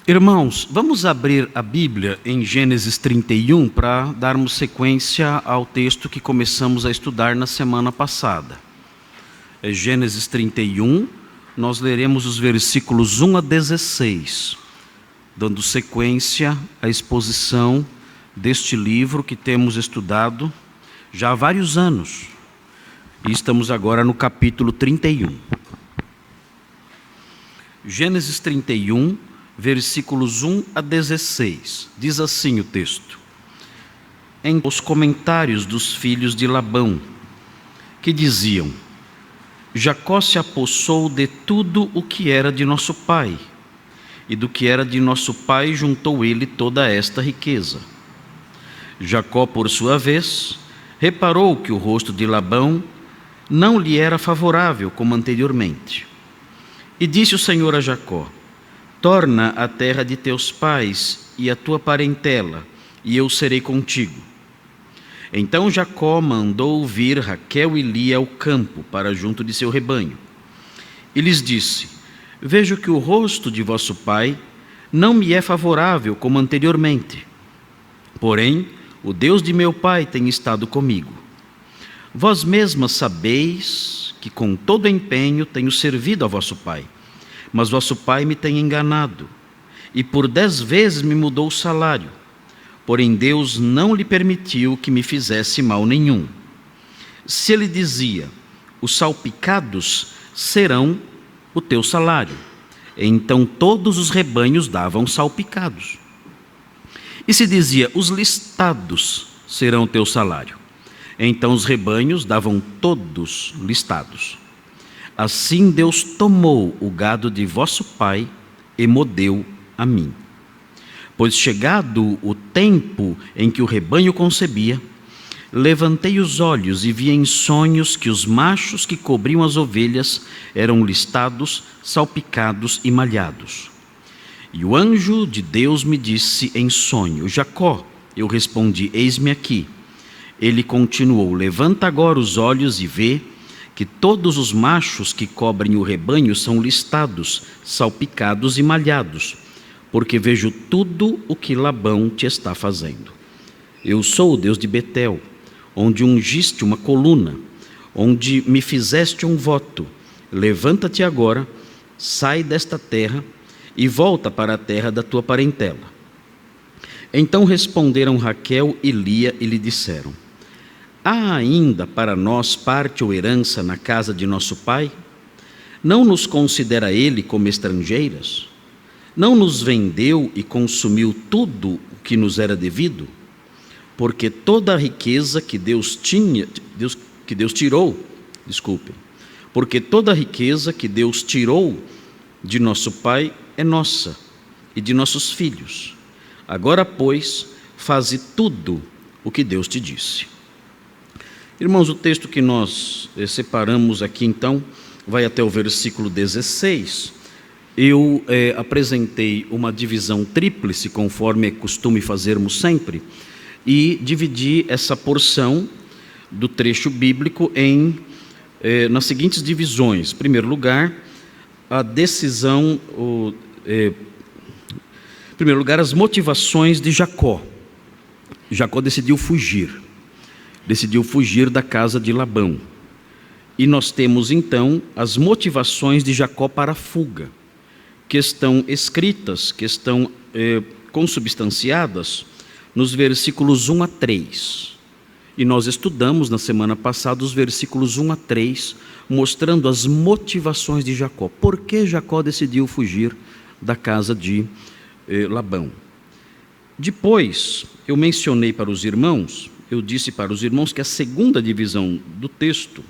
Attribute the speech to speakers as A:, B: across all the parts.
A: Irmãos, vamos abrir a Bíblia em Gênesis 31 para darmos sequência ao texto que começamos a estudar na semana passada. É Gênesis 31, nós leremos os versículos 1 a 16, dando sequência à exposição deste livro que temos estudado já há vários anos. E estamos agora no capítulo 31. Gênesis 31, versículos 1 a 16, diz assim o texto: Em os comentários dos filhos de Labão, que diziam: Jacó se apossou de tudo o que era de nosso pai, e do que era de nosso pai juntou ele toda esta riqueza. Jacó, por sua vez, reparou que o rosto de Labão não lhe era favorável como anteriormente. E disse o Senhor a Jacó: Torna a terra de teus pais e a tua parentela, e eu serei contigo. Então Jacó mandou vir Raquel e Lia ao campo para junto de seu rebanho. E lhes disse: Vejo que o rosto de vosso pai não me é favorável como anteriormente. Porém, o Deus de meu pai tem estado comigo. Vós mesmas sabeis que com todo empenho tenho servido a vosso pai. Mas vosso pai me tem enganado, e por 10 vezes me mudou o salário. Porém Deus não lhe permitiu que me fizesse mal nenhum. Se ele dizia: Os salpicados serão o teu salário, então todos os rebanhos davam salpicados. E se dizia: Os listados serão o teu salário, então os rebanhos davam todos listados. Assim Deus tomou o gado de vosso pai e mo deu a mim. Pois chegado o tempo em que o rebanho concebia, levantei os olhos e vi em sonhos que os machos que cobriam as ovelhas eram listados, salpicados e malhados. E o anjo de Deus me disse em sonho: Jacó. Eu respondi: Eis-me aqui. Ele continuou: Levanta agora os olhos e vê que todos os machos que cobrem o rebanho são listados, salpicados e malhados, porque vejo tudo o que Labão te está fazendo. Eu sou o Deus de Betel, onde ungiste uma coluna, onde me fizeste um voto. Levanta-te agora, sai desta terra e volta para a terra da tua parentela. Então responderam Raquel e Lia e lhe disseram: Há ainda para nós parte ou herança na casa de nosso pai? Não nos considera ele como estrangeiras? Não nos vendeu e consumiu tudo o que nos era devido? Porque toda a riqueza que porque toda a riqueza que Deus tirou de nosso pai é nossa e de nossos filhos. Agora, pois, faze tudo o que Deus te disse. Irmãos, o texto que nós separamos aqui, então, vai até o versículo 16. Eu apresentei uma divisão tríplice, conforme é costume fazermos sempre, e dividi essa porção do trecho bíblico nas seguintes divisões. Em primeiro lugar, em primeiro lugar, as motivações de Jacó. Jacó decidiu fugir da casa de Labão. E nós temos então as motivações de Jacó para a fuga, que estão escritas, que estão consubstanciadas nos versículos 1 a 3. E nós estudamos na semana passada os versículos 1 a 3, mostrando as motivações de Jacó. Por que Jacó decidiu fugir da casa de Labão? Depois, eu mencionei para os irmãos, eu disse para os irmãos que a segunda divisão do texto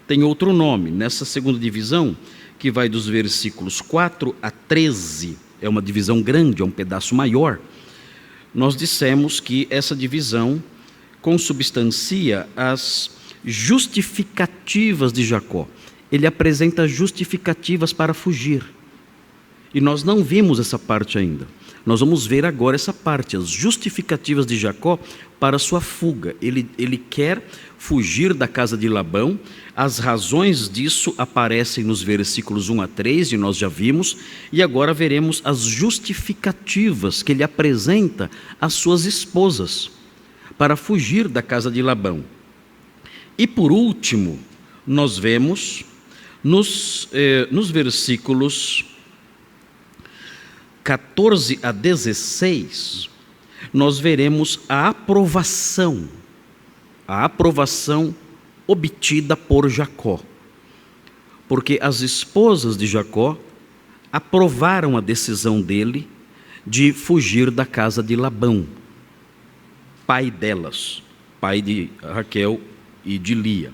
A: tem outro nome. Nessa segunda divisão, que vai dos versículos 4 a 13, é uma divisão grande, é um pedaço maior. Nós dissemos que essa divisão consubstancia as justificativas de Jacó. Ele apresenta justificativas para fugir. E nós não vimos essa parte ainda. Nós vamos ver agora essa parte, as justificativas de Jacó para sua fuga. Ele quer fugir da casa de Labão. As razões disso aparecem nos versículos 1 a 3, e nós já vimos. E agora veremos as justificativas que ele apresenta às suas esposas para fugir da casa de Labão. E por último, nós vemos nos versículos 14 a 16, nós veremos a aprovação obtida por Jacó. Porque as esposas de Jacó aprovaram a decisão dele de fugir da casa de Labão, pai delas, pai de Raquel e de Lia.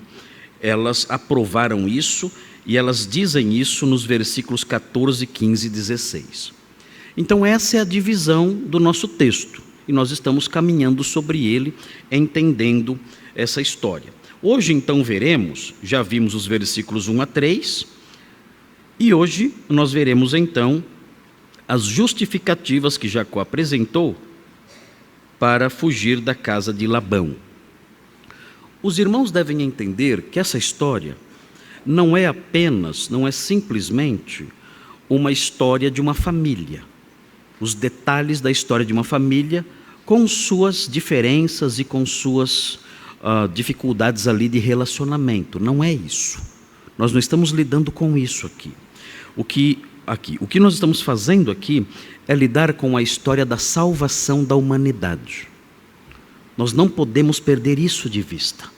A: Elas aprovaram isso e elas dizem isso nos versículos 14, 15 e 16. Então essa é a divisão do nosso texto e nós estamos caminhando sobre ele, entendendo essa história. Hoje então veremos, já vimos os versículos 1 a 3, e hoje nós veremos então as justificativas que Jacó apresentou para fugir da casa de Labão. Os irmãos devem entender que essa história não é simplesmente uma história de uma família. Os detalhes da história de uma família com suas diferenças e com suas dificuldades ali de relacionamento. Não é isso. Nós não estamos lidando com isso aqui. O que nós estamos fazendo aqui é lidar com a história da salvação da humanidade. Nós não podemos perder isso de vista.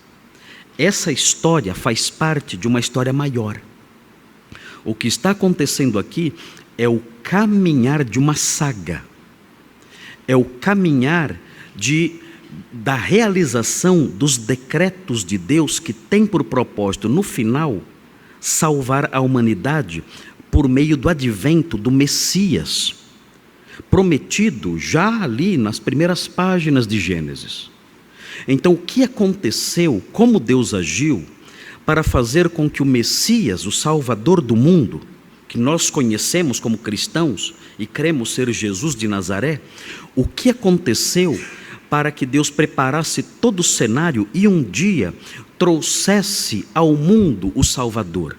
A: Essa história faz parte de uma história maior. O que está acontecendo aqui é o caminhar de uma saga. É o caminhar da realização dos decretos de Deus que tem por propósito, no final, salvar a humanidade por meio do advento do Messias, prometido já ali nas primeiras páginas de Gênesis. Então, o que aconteceu, como Deus agiu, para fazer com que o Messias, o Salvador do mundo, que nós conhecemos como cristãos e cremos ser Jesus de Nazaré, o que aconteceu para que Deus preparasse todo o cenário e um dia trouxesse ao mundo o Salvador?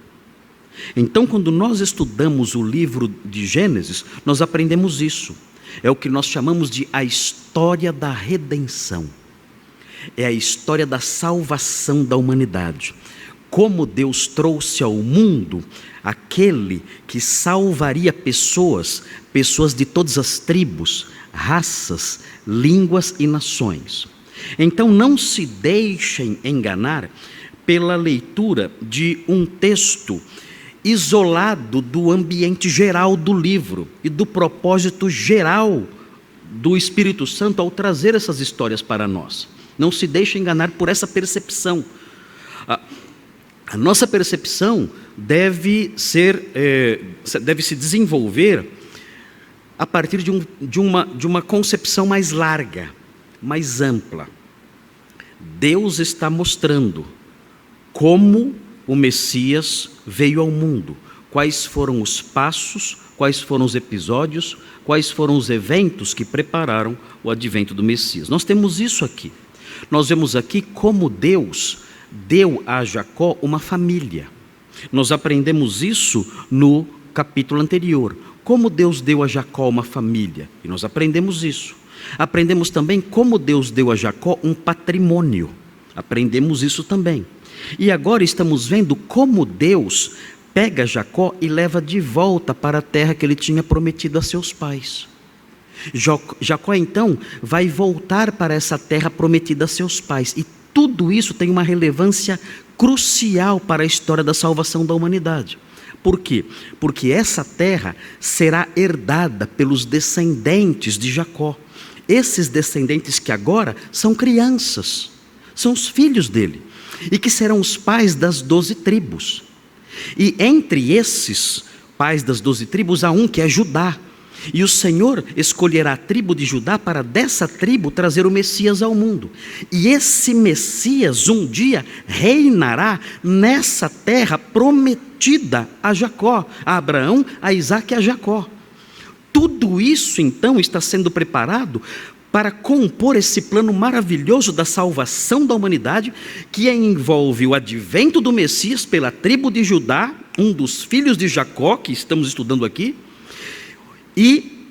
A: Então, quando nós estudamos o livro de Gênesis, nós aprendemos isso. É o que nós chamamos de a história da redenção. É a história da salvação da humanidade. Como Deus trouxe ao mundo aquele que salvaria pessoas de todas as tribos, raças, línguas e nações. Então não se deixem enganar pela leitura de um texto isolado do ambiente geral do livro e do propósito geral do Espírito Santo ao trazer essas histórias para nós. Não se deixe enganar por essa percepção. A nossa percepção deve se desenvolver a partir de uma concepção mais larga, mais ampla. Deus está mostrando como o Messias veio ao mundo, quais foram os passos, quais foram os episódios, quais foram os eventos que prepararam o advento do Messias. Nós temos isso aqui. Nós vemos aqui como Deus deu a Jacó uma família. Nós aprendemos isso no capítulo anterior. Como Deus deu a Jacó uma família. E nós aprendemos isso. Aprendemos também como Deus deu a Jacó um patrimônio. Aprendemos isso também. E agora estamos vendo como Deus pega Jacó e leva de volta para a terra que ele tinha prometido a seus pais. Jacó então vai voltar para essa terra prometida a seus pais. E tudo isso tem uma relevância crucial para a história da salvação da humanidade. Por quê? Porque essa terra será herdada pelos descendentes de Jacó. Esses descendentes que agora são crianças, são os filhos dele, e que serão os pais das 12 tribos. E entre esses pais das 12 tribos há um que é Judá. E o Senhor escolherá a tribo de Judá para dessa tribo trazer o Messias ao mundo. E esse Messias um dia reinará nessa terra prometida a Jacó, a Abraão, a Isaque e a Jacó. Tudo isso então está sendo preparado para compor esse plano maravilhoso da salvação da humanidade, que envolve o advento do Messias pela tribo de Judá, um dos filhos de Jacó, que estamos estudando aqui, e,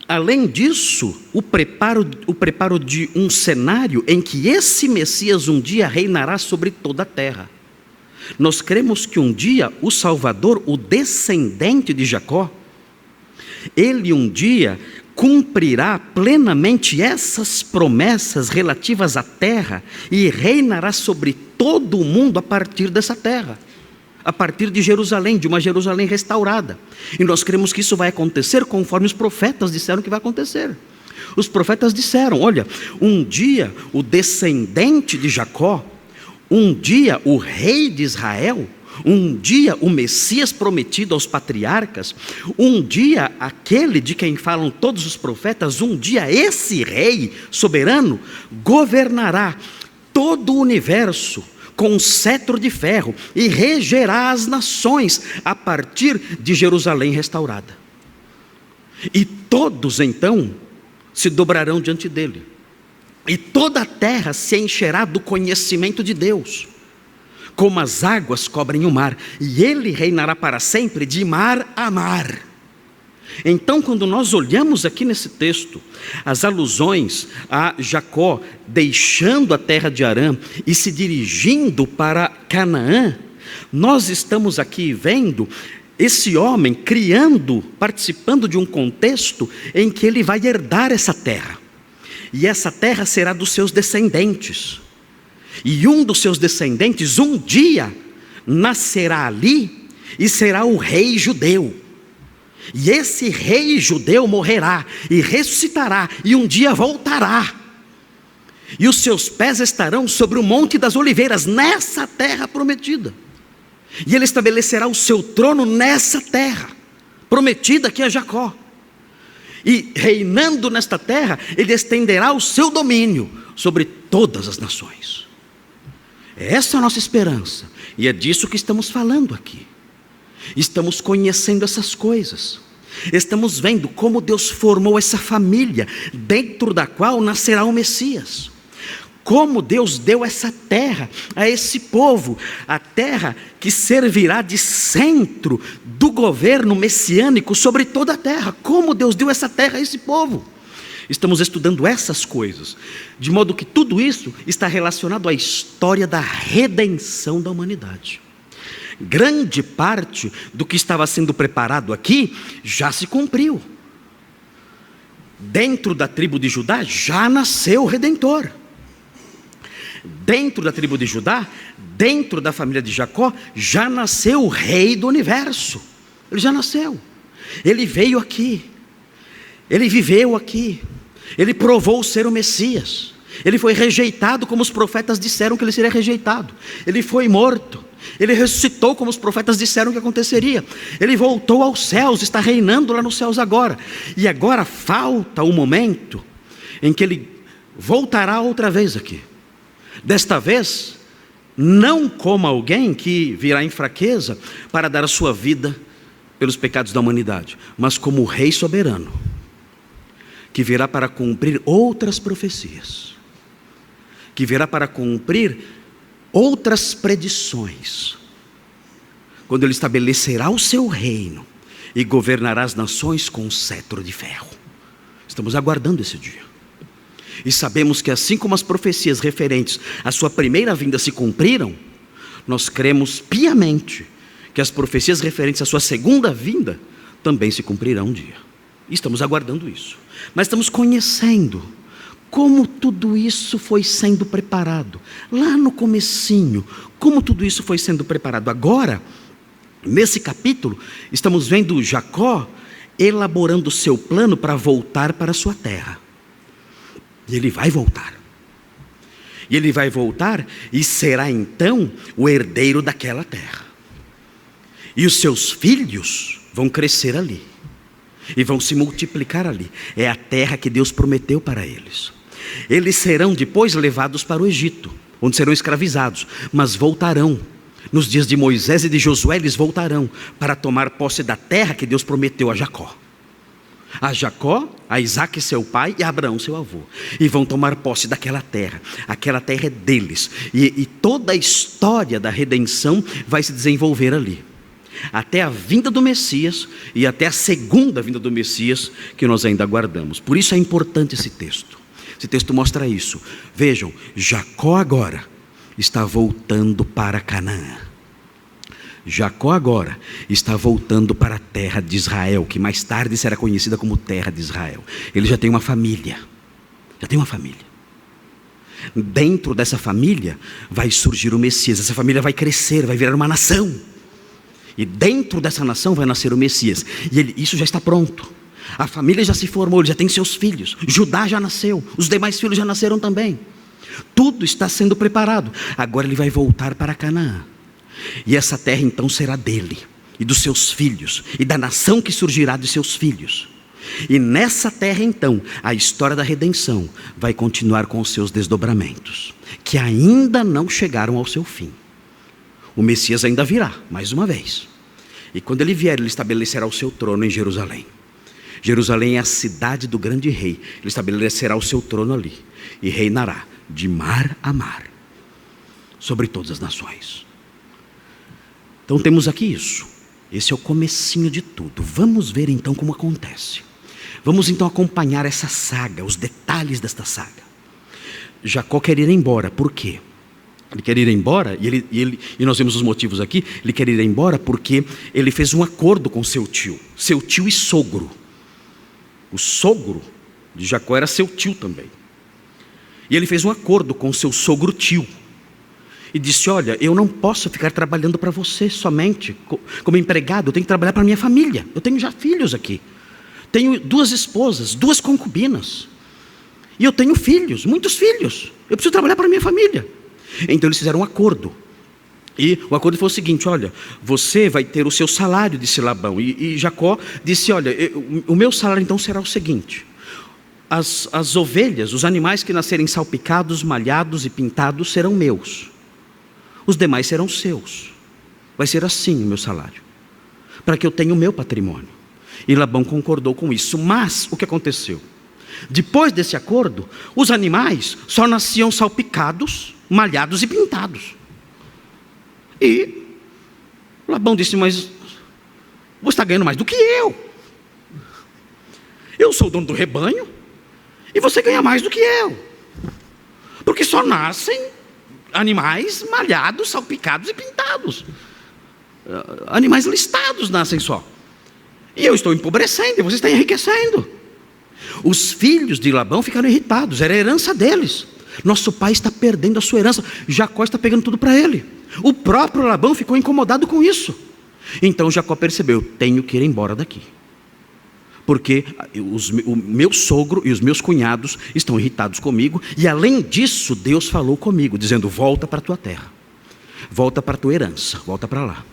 A: além disso, o preparo de um cenário em que esse Messias um dia reinará sobre toda a terra. Nós cremos que um dia o Salvador, o descendente de Jacó, ele um dia cumprirá plenamente essas promessas relativas à terra e reinará sobre todo o mundo a partir dessa terra, a partir de Jerusalém, de uma Jerusalém restaurada. E nós cremos que isso vai acontecer conforme os profetas disseram que vai acontecer. Os profetas disseram: olha, um dia o descendente de Jacó, um dia o rei de Israel, um dia o Messias prometido aos patriarcas, um dia aquele de quem falam todos os profetas, um dia esse rei soberano governará todo o universo com um cetro de ferro e regerá as nações a partir de Jerusalém restaurada. E todos então se dobrarão diante dele, e toda a terra se encherá do conhecimento de Deus, como as águas cobrem o mar, e ele reinará para sempre de mar a mar. Então, quando nós olhamos aqui nesse texto, as alusões a Jacó deixando a terra de Harã e se dirigindo para Canaã, nós estamos aqui vendo esse homem participando de um contexto em que ele vai herdar essa terra, e essa terra será dos seus descendentes. E um dos seus descendentes um dia nascerá ali e será o rei judeu. E esse rei judeu morrerá e ressuscitará e um dia voltará. E os seus pés estarão sobre o Monte das Oliveiras, nessa terra prometida. E ele estabelecerá o seu trono nessa terra prometida que é Jacó. E reinando nesta terra, ele estenderá o seu domínio sobre todas as nações. Essa é a nossa esperança, e é disso que estamos falando aqui. Estamos conhecendo essas coisas, estamos vendo como Deus formou essa família, dentro da qual nascerá o Messias. Como Deus deu essa terra a esse povo, a terra que servirá de centro do governo messiânico sobre toda a terra. Como Deus deu essa terra a esse povo. Estamos estudando essas coisas, de modo que tudo isso está relacionado à história da redenção da humanidade. Grande parte do que estava sendo preparado aqui já se cumpriu. Dentro da tribo de Judá já nasceu o Redentor. Dentro da tribo de Judá, dentro da família de Jacó, já nasceu o Rei do Universo. Ele já nasceu. Ele veio aqui. Ele viveu aqui. Ele provou ser o Messias. Ele foi rejeitado como os profetas disseram que ele seria rejeitado. Ele foi morto. Ele ressuscitou como os profetas disseram que aconteceria. Ele voltou aos céus, está reinando lá nos céus agora. E agora falta o momento em que ele voltará outra vez aqui. Desta vez, não como alguém que virá em fraqueza para dar a sua vida pelos pecados da humanidade, mas como o Rei soberano, que virá para cumprir outras profecias, que virá para cumprir outras predições, quando ele estabelecerá o seu reino e governará as nações com um cetro de ferro. Estamos aguardando esse dia. E sabemos que assim como as profecias referentes à sua primeira vinda se cumpriram, nós cremos piamente que as profecias referentes à sua segunda vinda também se cumprirão um dia. E estamos aguardando isso. Mas estamos conhecendo como tudo isso foi sendo preparado. Lá no comecinho, como tudo isso foi sendo preparado. Agora, nesse capítulo, estamos vendo Jacó elaborando o seu plano para voltar para a sua terra. E ele vai voltar. E ele vai voltar e será então o herdeiro daquela terra. E os seus filhos vão crescer ali. E vão se multiplicar ali. É a terra que Deus prometeu para eles. Eles serão depois levados para o Egito, onde serão escravizados. Mas voltarão. Nos dias de Moisés e de Josué, eles voltarão para tomar posse da terra que Deus prometeu a Jacó. a Jacó, a Isaque seu pai e a Abraão seu avô, e vão tomar posse daquela terra. Aquela terra é deles, e toda a história da redenção vai se desenvolver ali, até a vinda do Messias e até a segunda vinda do Messias, que nós ainda aguardamos. Por isso é importante esse texto. Esse texto mostra isso. Vejam, Jacó agora está voltando para Canaã. Jacó agora está voltando para a terra de Israel, que mais tarde será conhecida como terra de Israel. Ele já tem uma família. Dentro dessa família vai surgir o Messias. Essa família vai crescer, vai virar uma nação. E dentro dessa nação vai nascer o Messias. E isso já está pronto. A família já se formou, ele já tem seus filhos. Judá já nasceu, os demais filhos já nasceram também. Tudo está sendo preparado. Agora ele vai voltar para Canaã. E essa terra então será dele, e dos seus filhos, e da nação que surgirá de seus filhos. E nessa terra então, a história da redenção vai continuar com os seus desdobramentos, que ainda não chegaram ao seu fim. O Messias ainda virá, mais uma vez. E quando ele vier, ele estabelecerá o seu trono em Jerusalém. Jerusalém é a cidade do grande rei. Ele estabelecerá o seu trono ali, e reinará de mar a mar, sobre todas as nações. Então temos aqui isso. Esse é o comecinho de tudo. Vamos ver então como acontece. Vamos então acompanhar essa saga, os detalhes desta saga. Jacó quer ir embora, por quê? Ele quer ir embora, e nós vemos os motivos aqui. Ele quer ir embora porque ele fez um acordo com seu tio e sogro. O sogro de Jacó era seu tio também. E ele fez um acordo com seu sogro tio. E disse: olha, eu não posso ficar trabalhando para você somente como empregado, eu tenho que trabalhar para minha família. Eu tenho já filhos aqui. Tenho 2 esposas, 2 concubinas. E eu tenho filhos, muitos filhos. Eu preciso trabalhar para minha família. Então eles fizeram um acordo. E o acordo foi o seguinte: olha, você vai ter o seu salário, disse Labão. E Jacó disse: olha, o meu salário então será o seguinte: as ovelhas, os animais que nascerem salpicados, malhados e pintados serão meus. Os demais serão seus. Vai ser assim o meu salário, para que eu tenha o meu patrimônio. E Labão concordou com isso. Mas o que aconteceu? Depois desse acordo, os animais só nasciam salpicados, malhados e pintados. E Labão disse: mas você está ganhando mais do que eu. Eu sou o dono do rebanho e você ganha mais do que eu. Porque só nascem animais malhados, salpicados e pintados. Animais listados nascem só. E eu estou empobrecendo e você está enriquecendo. Os filhos de Labão ficaram irritados, era a herança deles. Nosso pai está perdendo a sua herança, Jacó está pegando tudo para ele. O próprio Labão ficou incomodado com isso. Então Jacó percebeu: tenho que ir embora daqui, porque o meu sogro e os meus cunhados estão irritados comigo. E além disso, Deus falou comigo, dizendo: volta para a tua terra, volta para a tua herança, volta para lá.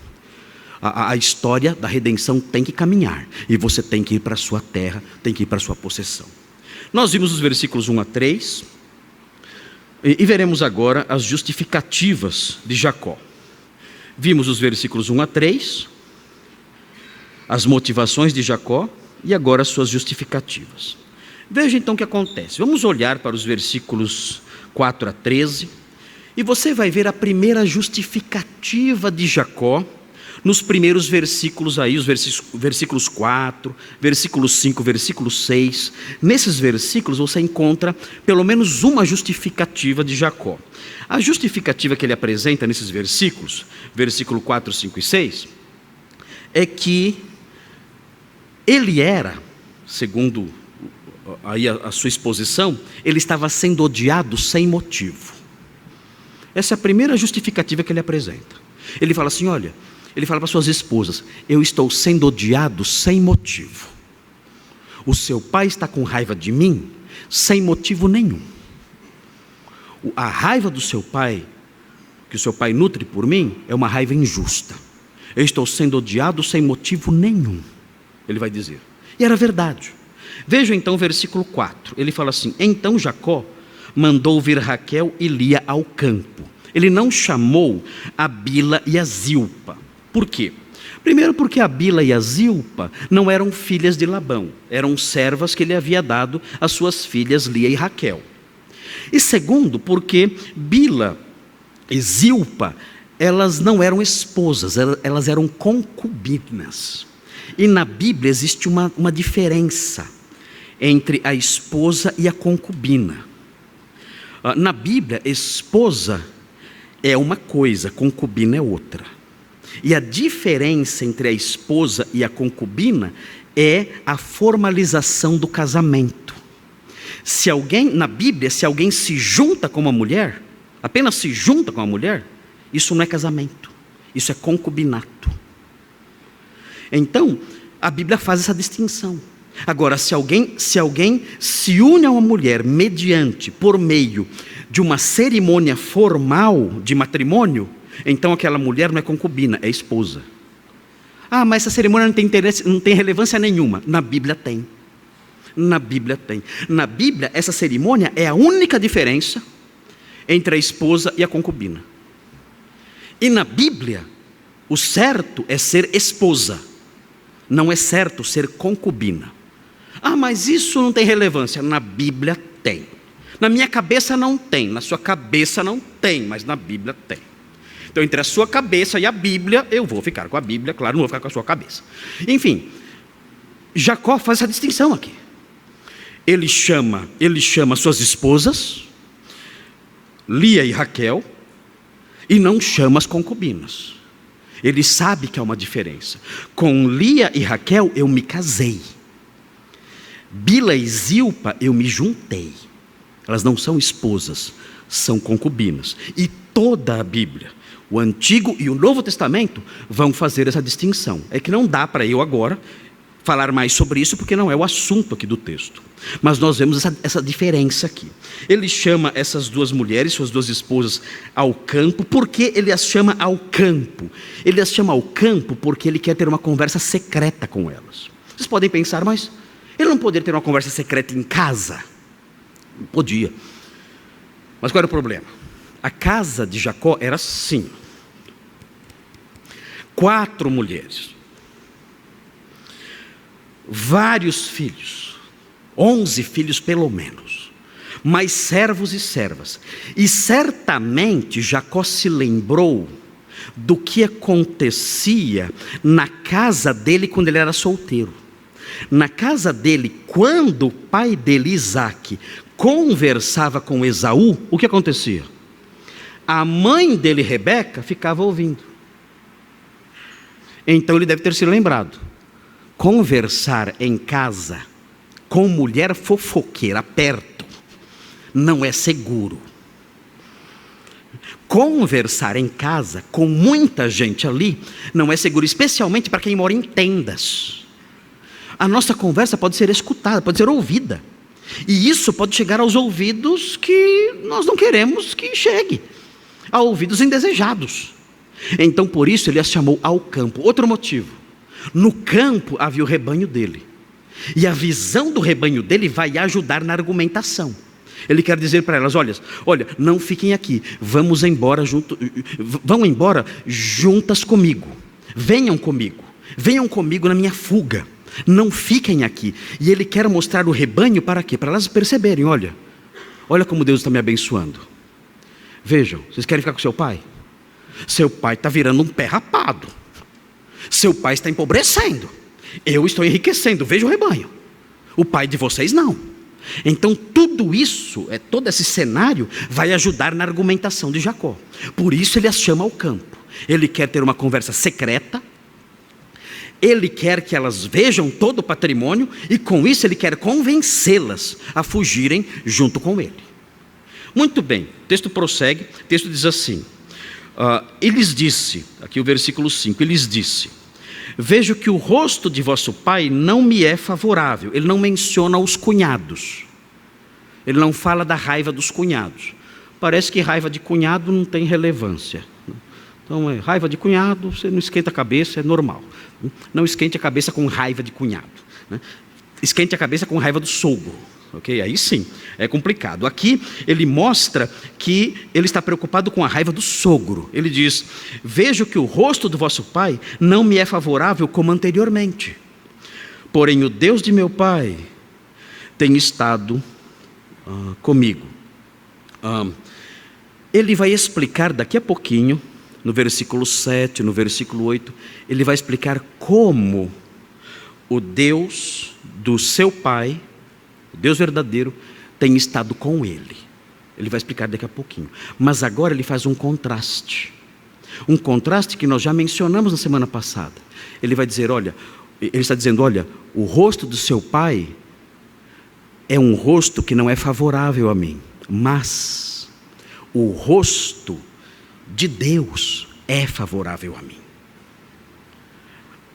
A: A história da redenção tem que caminhar, e você tem que ir para a sua terra, tem que ir para a sua possessão. Nós vimos os versículos 1 a 3, e veremos agora as justificativas de Jacó. Vimos os versículos 1 a 3, as motivações de Jacó, e agora as suas justificativas. Veja então o que acontece. Vamos olhar para os versículos 4 a 13, e você vai ver a primeira justificativa de Jacó, nos primeiros versículos aí, os versículos 4, versículo 5, versículo 6. Nesses versículos você encontra pelo menos uma justificativa de Jacó. A justificativa que ele apresenta nesses versículos, versículo 4, 5 e 6, é que ele era, segundo aí a sua exposição, ele estava sendo odiado sem motivo. Essa é a primeira justificativa que ele apresenta. Ele fala assim: olha, ele fala para suas esposas: eu estou sendo odiado sem motivo. O seu pai está com raiva de mim sem motivo nenhum. A raiva do seu pai, que o seu pai nutre por mim, é uma raiva injusta. Eu estou sendo odiado sem motivo nenhum, ele vai dizer. E era verdade. Veja então o versículo 4. Ele fala assim: então Jacó mandou vir Raquel e Lia ao campo. Ele não chamou a Bila e a Zilpa. Por quê? Primeiro porque a Bila e a Zilpa não eram filhas de Labão, eram servas que ele havia dado às suas filhas Lia e Raquel. E segundo porque Bila e Zilpa, elas não eram esposas, elas eram concubinas. E na Bíblia existe uma diferença entre a esposa e a concubina. Na Bíblia, esposa é uma coisa, concubina é outra. E a diferença entre a esposa e a concubina é a formalização do casamento. Na Bíblia, se alguém se junta com uma mulher, apenas se junta com uma mulher, isso não é casamento, isso é concubinato. Então, a Bíblia faz essa distinção. Agora, se alguém se une a uma mulher por meio de uma cerimônia formal de matrimônio, então aquela mulher não é concubina, é esposa. Ah, mas essa cerimônia não tem relevância nenhuma. Na Bíblia tem. Na Bíblia tem. Na Bíblia, essa cerimônia é a única diferença entre a esposa e a concubina. E na Bíblia, o certo é ser esposa. Não é certo ser concubina. Ah, mas isso não tem relevância. Na Bíblia tem. Na minha cabeça não tem, na sua cabeça não tem, mas na Bíblia tem. Então, entre a sua cabeça e a Bíblia, eu vou ficar com a Bíblia, claro, não vou ficar com a sua cabeça. Enfim, Jacó faz essa distinção aqui. Ele chama suas esposas, Lia e Raquel, e não chama as concubinas. Ele sabe que há uma diferença. Com Lia e Raquel eu me casei. Bila e Zilpa eu me juntei. Elas não são esposas, são concubinas. E toda a Bíblia, o Antigo e o Novo Testamento, vão fazer essa distinção. É que não dá para eu agora falar mais sobre isso, porque não é o assunto aqui do texto. Mas nós vemos essa diferença aqui. Ele chama essas duas mulheres, suas duas esposas, ao campo. Por que ele as chama ao campo? Ele as chama ao campo porque ele quer ter uma conversa secreta com elas. Vocês podem pensar, mas ele não poderia ter uma conversa secreta em casa? Podia. Mas qual era o problema? A casa de Jacó era assim: 4 mulheres, vários filhos, 11 filhos pelo menos, mais servos e servas. E certamente Jacó se lembrou do que acontecia na casa dele quando ele era solteiro. Na casa dele, quando o pai dele, Isaque, conversava com Esaú, o que acontecia? A mãe dele, Rebeca, ficava ouvindo. Então ele deve ter se lembrado: conversar em casa com mulher fofoqueira perto não é seguro. Conversar em casa com muita gente ali não é seguro, especialmente para quem mora em tendas. A nossa conversa pode ser escutada, pode ser ouvida. E isso pode chegar aos ouvidos que nós não queremos que chegue, a ouvidos indesejados. Então por isso ele as chamou ao campo. Outro motivo: no campo havia o rebanho dele, e a visão do rebanho dele vai ajudar na argumentação. Ele quer dizer para elas: olha, não fiquem aqui, vão embora juntas comigo, venham comigo na minha fuga, não fiquem aqui. E ele quer mostrar o rebanho para quê? Para elas perceberem: olha como Deus está me abençoando. Vejam, vocês querem ficar com seu pai? Seu pai está virando um pé rapado, seu pai está empobrecendo, eu estou enriquecendo, veja o rebanho, o pai de vocês não. Então tudo isso, todo esse cenário vai ajudar na argumentação de Jacó. Por isso ele as chama ao campo. Ele quer ter uma conversa secreta, ele quer que elas vejam todo o patrimônio, e com isso ele quer convencê-las a fugirem junto com ele. Muito bem, o texto prossegue, o texto diz assim: eles disse, aqui o versículo 5, eles disse: vejo que o rosto de vosso pai não me é favorável. Ele não menciona os cunhados, ele não fala da raiva dos cunhados. Parece que raiva de cunhado não tem relevância. Então, raiva de cunhado, você não esquenta a cabeça, é normal. Não esquente a cabeça com raiva de cunhado, né? Esquente a cabeça com raiva do sogro. ok? Aí sim, é complicado. Aqui ele mostra que ele está preocupado com a raiva do sogro. Ele diz: vejo que o rosto do vosso pai não me é favorável como anteriormente. Porém o Deus de meu pai tem estado comigo. Ele vai explicar daqui a pouquinho, no versículo 7, no versículo 8, ele vai explicar como o Deus do seu pai, o Deus verdadeiro, tem estado com ele. Ele vai explicar daqui a pouquinho. Mas agora ele faz um contraste. Um contraste que nós já mencionamos na semana passada. Ele vai dizer, olha, ele está dizendo, olha, o rosto do seu pai é um rosto que não é favorável a mim, mas o rosto de Deus é favorável a mim.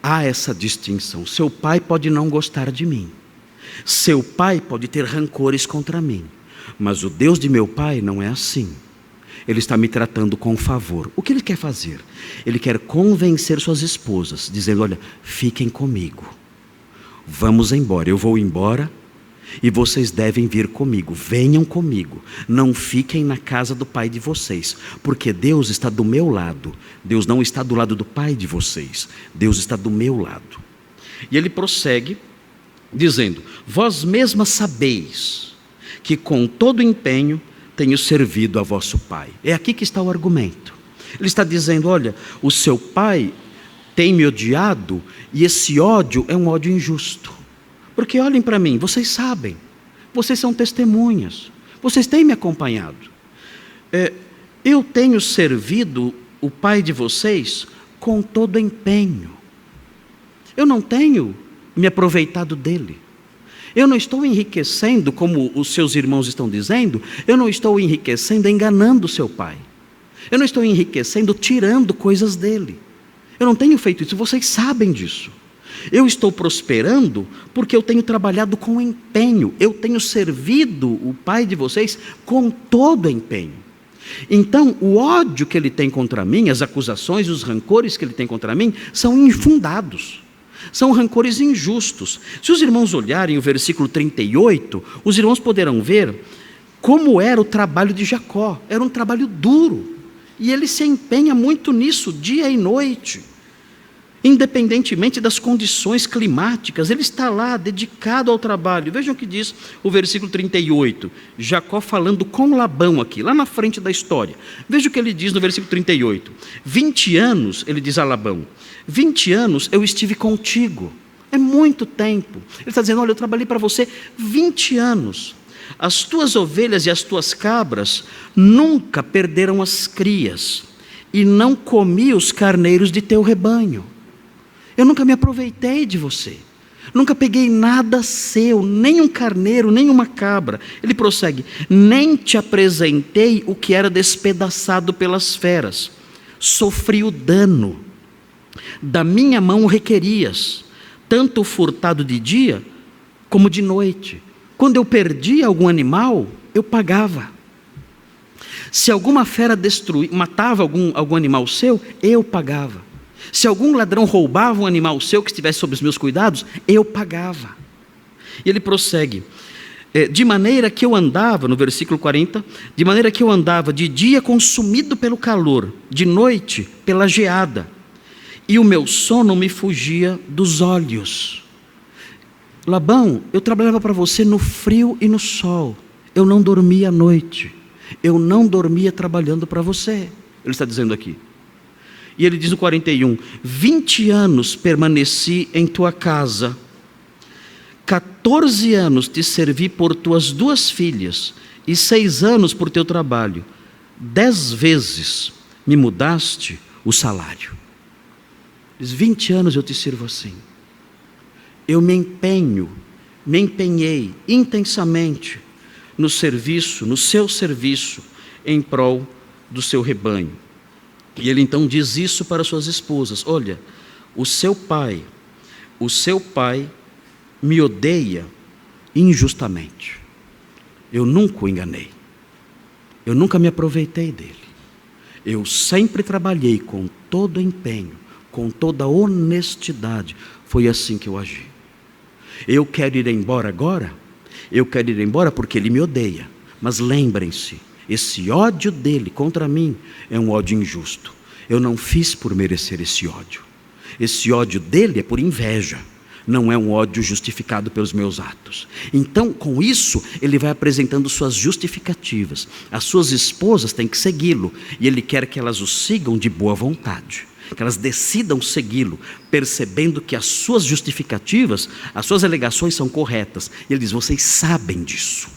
A: Há essa distinção. Seu pai pode não gostar de mim. Seu pai pode ter rancores contra mim. Mas o Deus de meu pai não é assim. Ele está me tratando com favor. O que ele quer fazer? Ele quer convencer suas esposas, dizendo, olha, fiquem comigo. Vamos embora. Eu vou embora e vocês devem vir comigo. Venham comigo. Não fiquem na casa do pai de vocês, porque Deus está do meu lado. Deus não está do lado do pai de vocês. Deus está do meu lado. E ele prossegue dizendo, vós mesmas sabeis que com todo empenho tenho servido a vosso pai. É aqui que está o argumento. Ele está dizendo, olha, o seu pai tem me odiado e esse ódio é um ódio injusto. Porque olhem para mim, vocês sabem, vocês são testemunhas, vocês têm me acompanhado. Eu tenho servido o pai de vocês com todo empenho. Eu não tenho me aproveitado dele. Eu não estou enriquecendo, como os seus irmãos estão dizendo, eu não estou enriquecendo enganando o seu pai. Eu não estou enriquecendo tirando coisas dele. Eu não tenho feito isso, vocês sabem disso. Eu estou prosperando porque eu tenho trabalhado com empenho. Eu tenho servido o pai de vocês com todo empenho. Então, o ódio que ele tem contra mim, as acusações e os rancores que ele tem contra mim, são infundados. São rancores injustos. Se os irmãos olharem o versículo 38, os irmãos poderão ver como era o trabalho de Jacó. Era um trabalho duro. E ele se empenha muito nisso, dia e noite. Independentemente das condições climáticas, ele está lá, dedicado ao trabalho. Vejam o que diz o versículo 38. Jacó falando com Labão aqui, lá na frente da história. Veja o que ele diz no versículo 38. 20 anos, ele diz a Labão, 20 anos eu estive contigo. É muito tempo. Ele está dizendo, olha, eu trabalhei para você 20 anos. As tuas ovelhas e as tuas cabras nunca perderam as crias, e não comi os carneiros de teu rebanho. Eu nunca me aproveitei de você. Nunca peguei nada seu, nem um carneiro, nem uma cabra. Ele prossegue, nem te apresentei o que era despedaçado pelas feras. Sofri o dano. Da minha mão o requerias, tanto o furtado de dia como de noite. Quando eu perdia algum animal, eu pagava. Se alguma fera matava algum animal seu, eu pagava. Se algum ladrão roubava um animal seu que estivesse sob os meus cuidados, eu pagava. E ele prossegue, de maneira que eu andava, no versículo 40, de maneira que eu andava de dia consumido pelo calor, de noite pela geada, e o meu sono me fugia dos olhos. Labão, eu trabalhava para você no frio e no sol, eu não dormia à noite, eu não dormia trabalhando para você. Ele está dizendo aqui. E ele diz no 41, 20 anos permaneci em tua casa, 14 anos te servi por tuas 2 filhas, e 6 anos por teu trabalho. 10 vezes me mudaste o salário. Diz, 20 anos eu te sirvo assim. Eu me empenhei intensamente no serviço, no seu serviço, em prol do seu rebanho. E ele então diz isso para suas esposas, olha, o seu pai me odeia injustamente. Eu nunca o enganei. Eu nunca me aproveitei dele. Eu sempre trabalhei com todo empenho, com toda honestidade. Foi assim que eu agi. Eu quero ir embora agora Eu quero ir embora porque ele me odeia. Mas lembrem-se, esse ódio dele contra mim é um ódio injusto. Eu não fiz por merecer esse ódio. Esse ódio dele é por inveja. Não é um ódio justificado pelos meus atos. Então, com isso, ele vai apresentando suas justificativas. As suas esposas têm que segui-lo, e ele quer que elas o sigam de boa vontade, que elas decidam segui-lo, percebendo que as suas justificativas, as suas alegações são corretas. E ele diz: vocês sabem disso,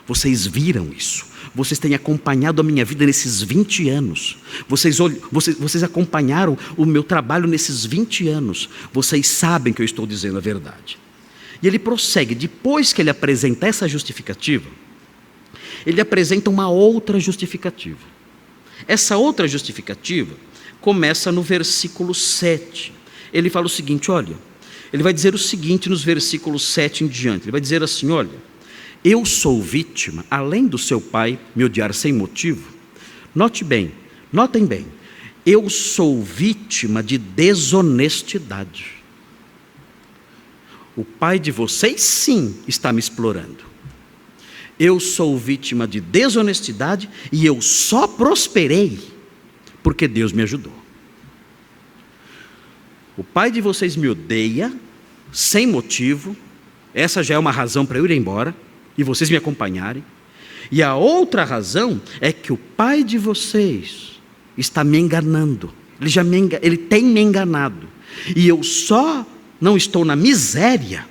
A: vocês viram isso, vocês têm acompanhado a minha vida nesses 20 anos, vocês acompanharam o meu trabalho nesses 20 anos, vocês sabem que eu estou dizendo a verdade. E ele prossegue, depois que ele apresenta essa justificativa, ele apresenta uma outra justificativa. Essa outra justificativa começa no versículo 7. Ele fala o seguinte, olha, ele vai dizer o seguinte nos versículos 7 em diante, ele vai dizer assim, olha: eu sou vítima, além do seu pai me odiar sem motivo. Notem bem, eu sou vítima de desonestidade. O pai de vocês sim está me explorando. Eu sou vítima de desonestidade e eu só prosperei porque Deus me ajudou. O pai de vocês me odeia sem motivo, essa já é uma razão para eu ir embora e vocês me acompanharem. E a outra razão é que o pai de vocês está me enganando. Ele tem me enganado. E eu só não estou na miséria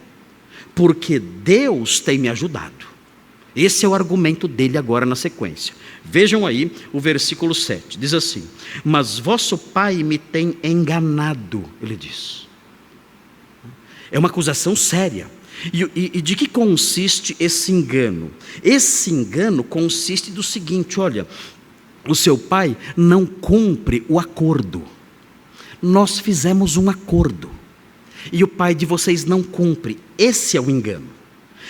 A: porque Deus tem me ajudado. Esse é o argumento dele agora na sequência. Vejam aí o versículo 7. Diz assim: mas vosso pai me tem enganado, ele diz. É uma acusação séria. E de que consiste esse engano? Esse engano consiste do seguinte, olha, o seu pai não cumpre o acordo. Nós fizemos um acordo e o pai de vocês não cumpre. Esse é o engano.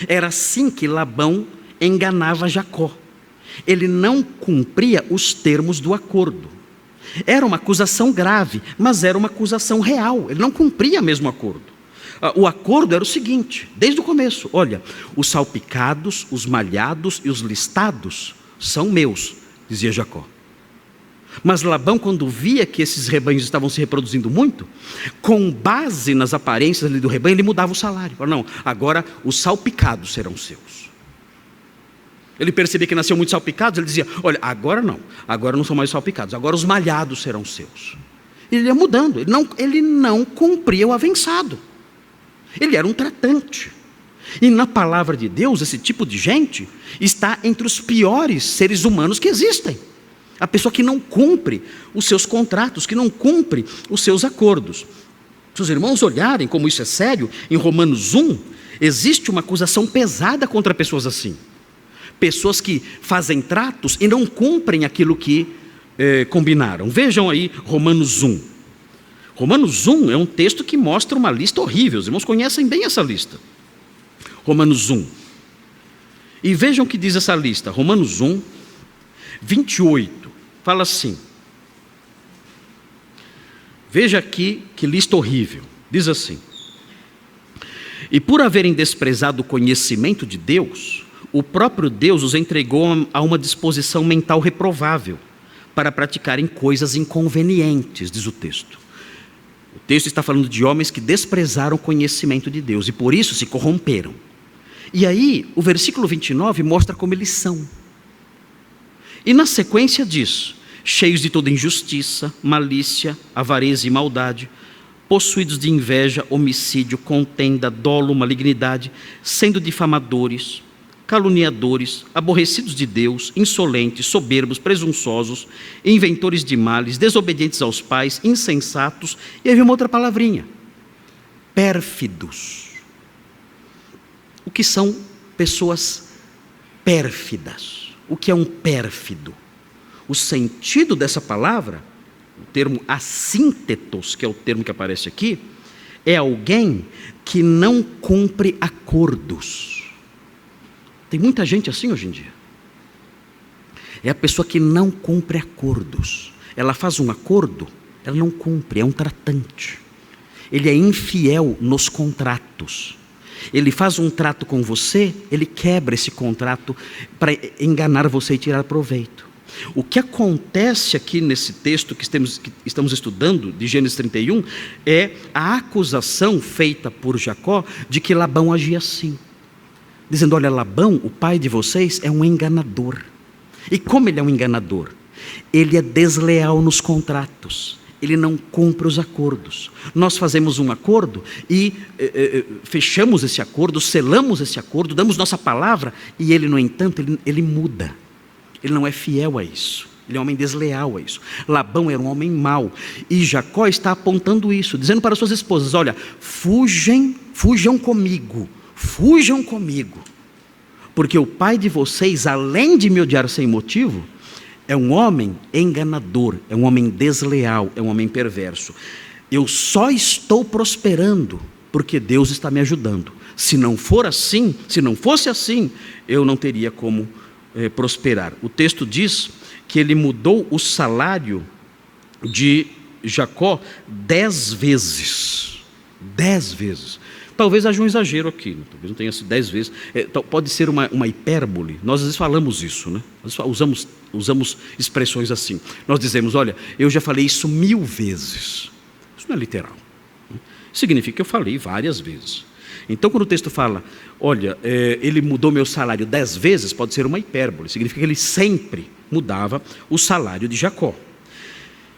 A: Era assim que Labão enganava Jacó. Ele não cumpria os termos do acordo. Era uma acusação grave, mas era uma acusação real. Ele não cumpria mesmo o acordo. O acordo era o seguinte, desde o começo: olha, os salpicados, os malhados e os listados são meus, dizia Jacó. Mas Labão, quando via que esses rebanhos estavam se reproduzindo muito, com base nas aparências ali do rebanho, ele mudava o salário. Falava, não, agora os salpicados serão seus. Ele percebia que nasciam muitos salpicados, ele dizia, olha, agora não são mais salpicados, agora os malhados serão seus. Ele ia mudando, ele não cumpria o avançado. Ele era um tratante. E na palavra de Deus, esse tipo de gente está entre os piores seres humanos que existem. A pessoa que não cumpre os seus contratos, que não cumpre os seus acordos. Se os irmãos olharem como isso é sério, em Romanos 1, existe uma acusação pesada contra pessoas assim. Pessoas que fazem tratos e não cumprem aquilo que combinaram. Vejam aí Romanos 1. Romanos 1 é um texto que mostra uma lista horrível. Os irmãos conhecem bem essa lista. Romanos 1. E vejam o que diz essa lista. Romanos 1, 28. Fala assim. Veja aqui que lista horrível. Diz assim: e por haverem desprezado o conhecimento de Deus, o próprio Deus os entregou a uma disposição mental reprovável para praticarem coisas inconvenientes, diz o texto. O texto está falando de homens que desprezaram o conhecimento de Deus e por isso se corromperam. E aí, o versículo 29 mostra como eles são. E na sequência diz: cheios de toda injustiça, malícia, avareza e maldade, possuídos de inveja, homicídio, contenda, dolo, malignidade, sendo difamadores, caluniadores, aborrecidos de Deus, insolentes, soberbos, presunçosos, inventores de males, desobedientes aos pais, insensatos, e aí vem uma outra palavrinha: pérfidos. O que são pessoas pérfidas? O que é um pérfido? O sentido dessa palavra, o termo assíntetos, que é o termo que aparece aqui, é alguém que não cumpre acordos. Tem muita gente assim hoje em dia. É a pessoa que não cumpre acordos. Ela faz um acordo, ela não cumpre, é um tratante. Ele é infiel nos contratos. Ele faz um trato com você, ele quebra esse contrato para enganar você e tirar proveito. O que acontece aqui nesse texto que estamos estudando, de Gênesis 31, é a acusação feita por Jacó de que Labão agia assim. Dizendo, olha, Labão, o pai de vocês, é um enganador. E como ele é um enganador? Ele é desleal nos contratos. Ele não cumpre os acordos. Nós fazemos um acordo e fechamos esse acordo, selamos esse acordo, damos nossa palavra, e ele, no entanto, ele muda. Ele não é fiel a isso. Ele é um homem desleal a isso. Labão era um homem mau. E Jacó está apontando isso, dizendo para suas esposas, olha, fujam comigo, porque o pai de vocês, além de me odiar sem motivo, é um homem enganador, é um homem desleal, é um homem perverso. Eu só estou prosperando porque Deus está me ajudando. Se não fosse assim, eu não teria como prosperar. O texto diz que ele mudou o salário de Jacó 10 vezes. 10 vezes. Talvez haja um exagero aqui, talvez não tenha sido 10 vezes, pode ser uma hipérbole. Nós às vezes falamos isso, né? Nós usamos expressões assim. Nós dizemos, olha, eu já falei isso 1000 vezes. Isso não é literal. Significa que eu falei várias vezes. Então, quando o texto fala, olha, ele mudou meu salário 10 vezes, pode ser uma hipérbole. Significa que ele sempre mudava o salário de Jacó.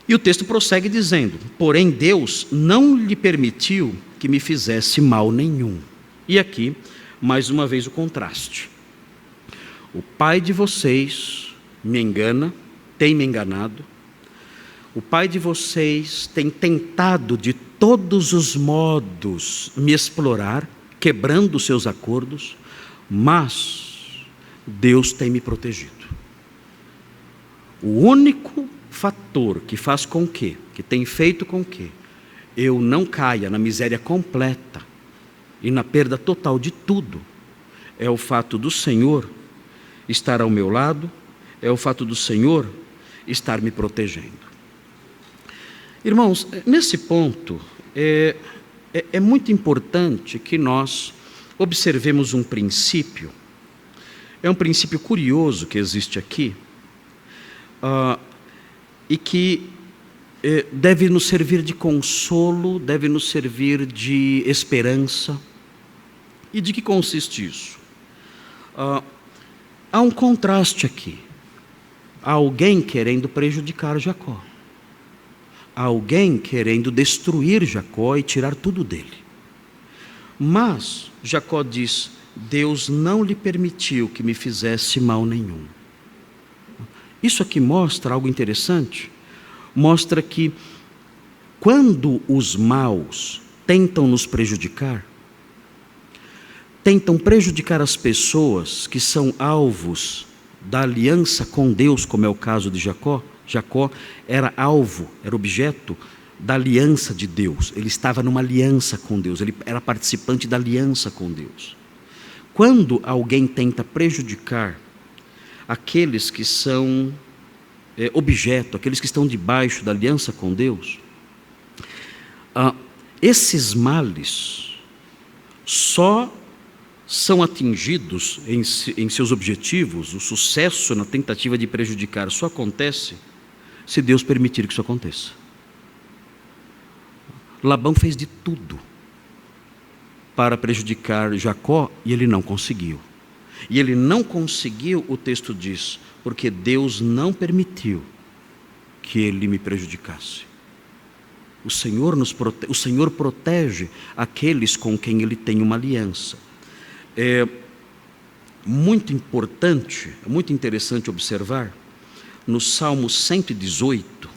A: E o texto prossegue dizendo, porém Deus não lhe permitiu que me fizesse mal nenhum. E aqui, mais uma vez o contraste. O pai de vocês me engana, tem me enganado. O pai de vocês tem tentado de todos os modos me explorar, quebrando os seus acordos, mas Deus tem me protegido. O único fator que faz com que tem feito com que eu não caia na miséria completa e na perda total de tudo, é o fato do Senhor estar ao meu lado, é o fato do Senhor estar me protegendo. Irmãos, nesse ponto, é muito importante que nós observemos um princípio. É um princípio curioso que existe aqui, e que deve nos servir de consolo, deve nos servir de esperança. E de que consiste isso? Há um contraste aqui. Há alguém querendo prejudicar Jacó. Há alguém querendo destruir Jacó e tirar tudo dele. Mas Jacó diz, Deus não lhe permitiu que me fizesse mal nenhum. Isso aqui mostra algo interessante. Mostra que quando os maus tentam nos prejudicar, tentam prejudicar as pessoas que são alvos da aliança com Deus, como é o caso de Jacó. Jacó era alvo, era objeto da aliança de Deus. Ele estava numa aliança com Deus, ele era participante da aliança com Deus. Quando alguém tenta prejudicar aqueles que são objeto, aqueles que estão debaixo da aliança com Deus, esses males só são atingidos em seus objetivos, o sucesso na tentativa de prejudicar só acontece se Deus permitir que isso aconteça. Labão fez de tudo para prejudicar Jacó e ele não conseguiu. E ele não conseguiu, o texto diz, porque Deus não permitiu que ele me prejudicasse. O Senhor protege aqueles com quem ele tem uma aliança. É muito importante, é muito interessante observar, no Salmo 118,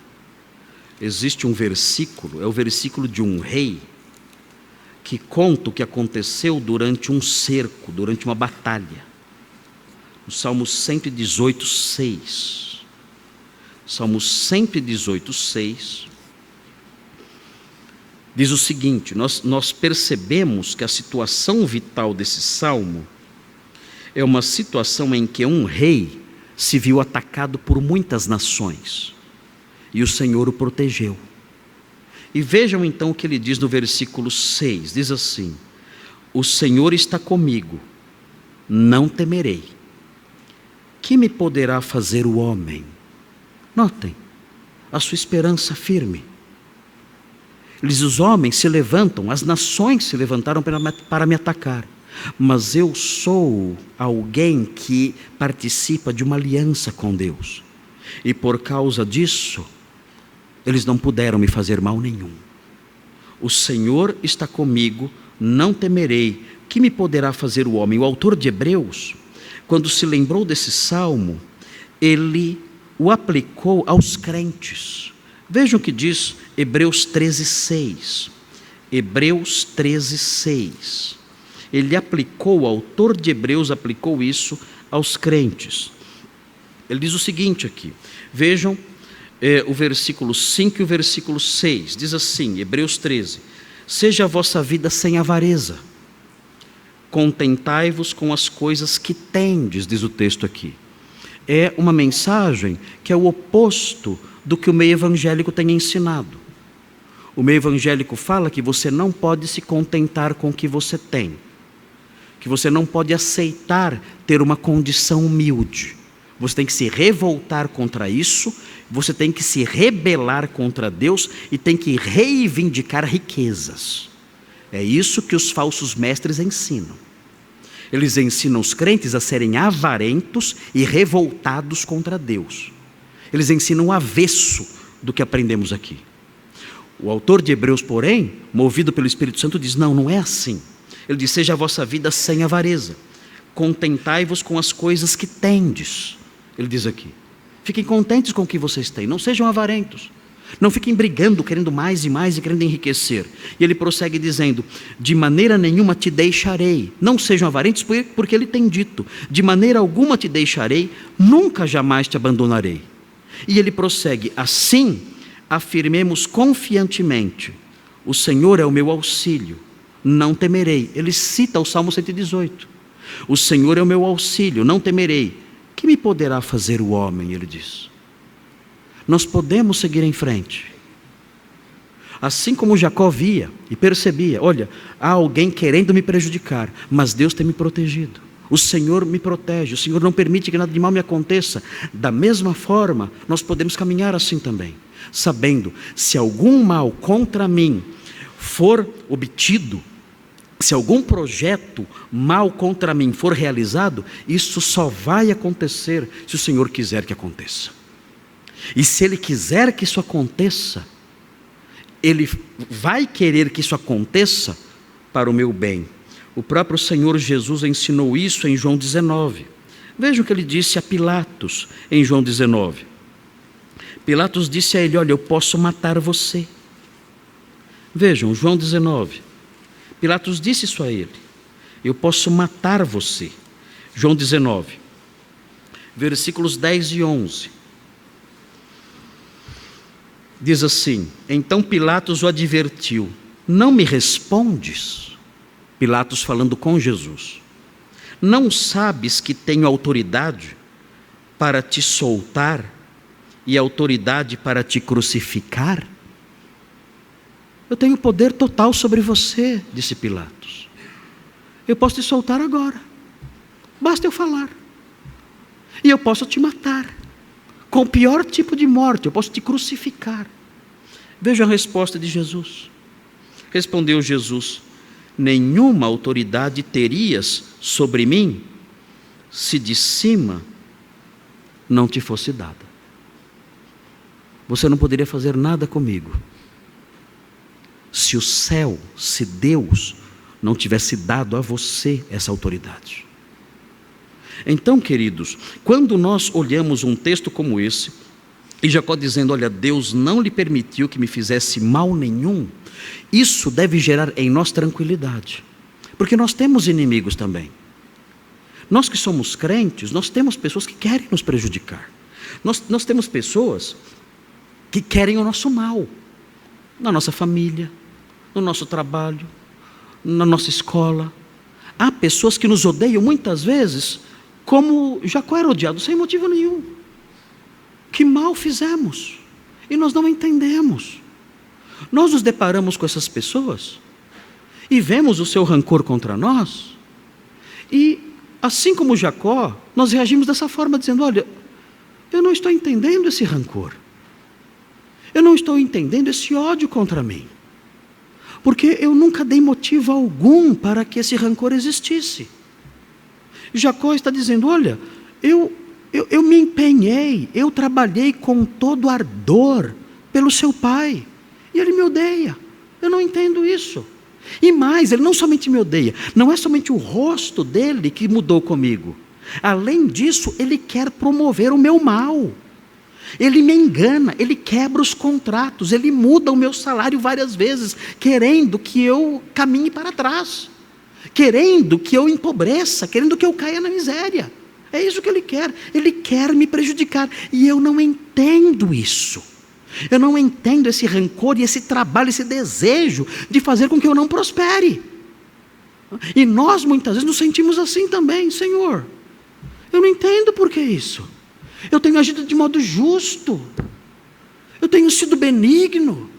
A: existe um versículo, é o versículo de um rei, que conta o que aconteceu durante um cerco, durante uma batalha. No Salmo 118, 6. Salmo 118, 6. Diz o seguinte, nós percebemos que a situação vital desse salmo é uma situação em que um rei se viu atacado por muitas nações e o Senhor o protegeu. E vejam então o que ele diz no versículo 6, diz assim, o Senhor está comigo, não temerei. Que me poderá fazer o homem? Notem, a sua esperança firme. Ele diz: os homens se levantam, as nações se levantaram para me atacar, mas eu sou alguém que participa de uma aliança com Deus, e por causa disso, eles não puderam me fazer mal nenhum. O Senhor está comigo, não temerei. Que me poderá fazer o homem? O autor de Hebreus, quando se lembrou desse salmo, ele o aplicou aos crentes. Vejam o que diz Hebreus 13:6. Hebreus 13:6. Ele aplicou, o autor de Hebreus aplicou isso aos crentes. Ele diz o seguinte aqui, vejam o versículo 5 e o versículo 6. Diz assim, Hebreus 13: seja a vossa vida sem avareza, contentai-vos com as coisas que tendes, diz o texto aqui. É uma mensagem que é o oposto do que o meio evangélico tem ensinado. O meio evangélico fala que você não pode se contentar com o que você tem, que você não pode aceitar ter uma condição humilde. Você tem que se revoltar contra isso, você tem que se rebelar contra Deus e tem que reivindicar riquezas. É isso que os falsos mestres ensinam. Eles ensinam os crentes a serem avarentos e revoltados contra Deus. Eles ensinam o avesso do que aprendemos aqui. O autor de Hebreus, porém, movido pelo Espírito Santo, diz: não, não é assim. Ele diz: seja a vossa vida sem avareza, contentai-vos com as coisas que tendes. Ele diz aqui, fiquem contentes com o que vocês têm, não sejam avarentos, não fiquem brigando, querendo mais e mais e querendo enriquecer. E ele prossegue dizendo: de maneira nenhuma te deixarei. Não sejam avarentos, porque ele tem dito: de maneira alguma te deixarei, nunca jamais te abandonarei. E ele prossegue: assim afirmemos confiantemente: o Senhor é o meu auxílio, não temerei. Ele cita o Salmo 118. O Senhor é o meu auxílio, não temerei. Que me poderá fazer o homem? Ele diz. Nós podemos seguir em frente. Assim como Jacó via e percebia: olha, há alguém querendo me prejudicar, mas Deus tem me protegido. O Senhor me protege, o Senhor não permite que nada de mal me aconteça. Da mesma forma, nós podemos caminhar assim também, sabendo: se algum mal contra mim for obtido, se algum projeto mal contra mim for realizado, isso só vai acontecer se o Senhor quiser que aconteça. E se Ele quiser que isso aconteça, Ele vai querer que isso aconteça para o meu bem. O próprio Senhor Jesus ensinou isso em João 19. Vejam o que Ele disse a Pilatos em João 19. Pilatos disse a Ele: olha, eu posso matar você. Vejam, João 19. Pilatos disse isso a Ele: eu posso matar você. João 19, versículos 10 e 11. Diz assim: então Pilatos o advertiu: não me respondes? Pilatos falando com Jesus: não sabes que tenho autoridade para te soltar e autoridade para te crucificar? Eu tenho poder total sobre você, disse Pilatos. Eu posso te soltar agora, basta eu falar. E eu posso te matar, com o pior tipo de morte, eu posso te crucificar. Veja a resposta de Jesus. Respondeu Jesus: nenhuma autoridade terias sobre mim, se de cima não te fosse dada. Você não poderia fazer nada comigo, se o céu, se Deus não tivesse dado a você essa autoridade. Então, queridos, quando nós olhamos um texto como esse, e Jacó dizendo: olha, Deus não lhe permitiu que me fizesse mal nenhum, isso deve gerar em nós tranquilidade, porque nós temos inimigos também. Nós que somos crentes, nós temos pessoas que querem nos prejudicar. Nós temos pessoas que querem o nosso mal, na nossa família, no nosso trabalho, na nossa escola. Há pessoas que nos odeiam muitas vezes, como Jacó era odiado, sem motivo nenhum. Que mal fizemos e nós não entendemos. Nós nos deparamos com essas pessoas e vemos o seu rancor contra nós, e assim como Jacó, nós reagimos dessa forma, dizendo: olha, eu não estou entendendo esse rancor, eu não estou entendendo esse ódio contra mim, porque eu nunca dei motivo algum para que esse rancor existisse. Jacó está dizendo: olha, eu me empenhei, eu trabalhei com todo ardor pelo seu pai, e ele me odeia. Eu não entendo isso. E mais, ele não somente me odeia, não é somente o rosto dele que mudou comigo. Além disso, ele quer promover o meu mal. Ele me engana, ele quebra os contratos, ele muda o meu salário várias vezes, querendo que eu caminhe para trás, querendo que eu empobreça, querendo que eu caia na miséria. É isso que ele quer me prejudicar, e eu não entendo isso. Eu não entendo esse rancor e esse trabalho, esse desejo de fazer com que eu não prospere. E nós muitas vezes nos sentimos assim também: Senhor, eu não entendo por que isso. Eu tenho agido de modo justo, eu tenho sido benigno,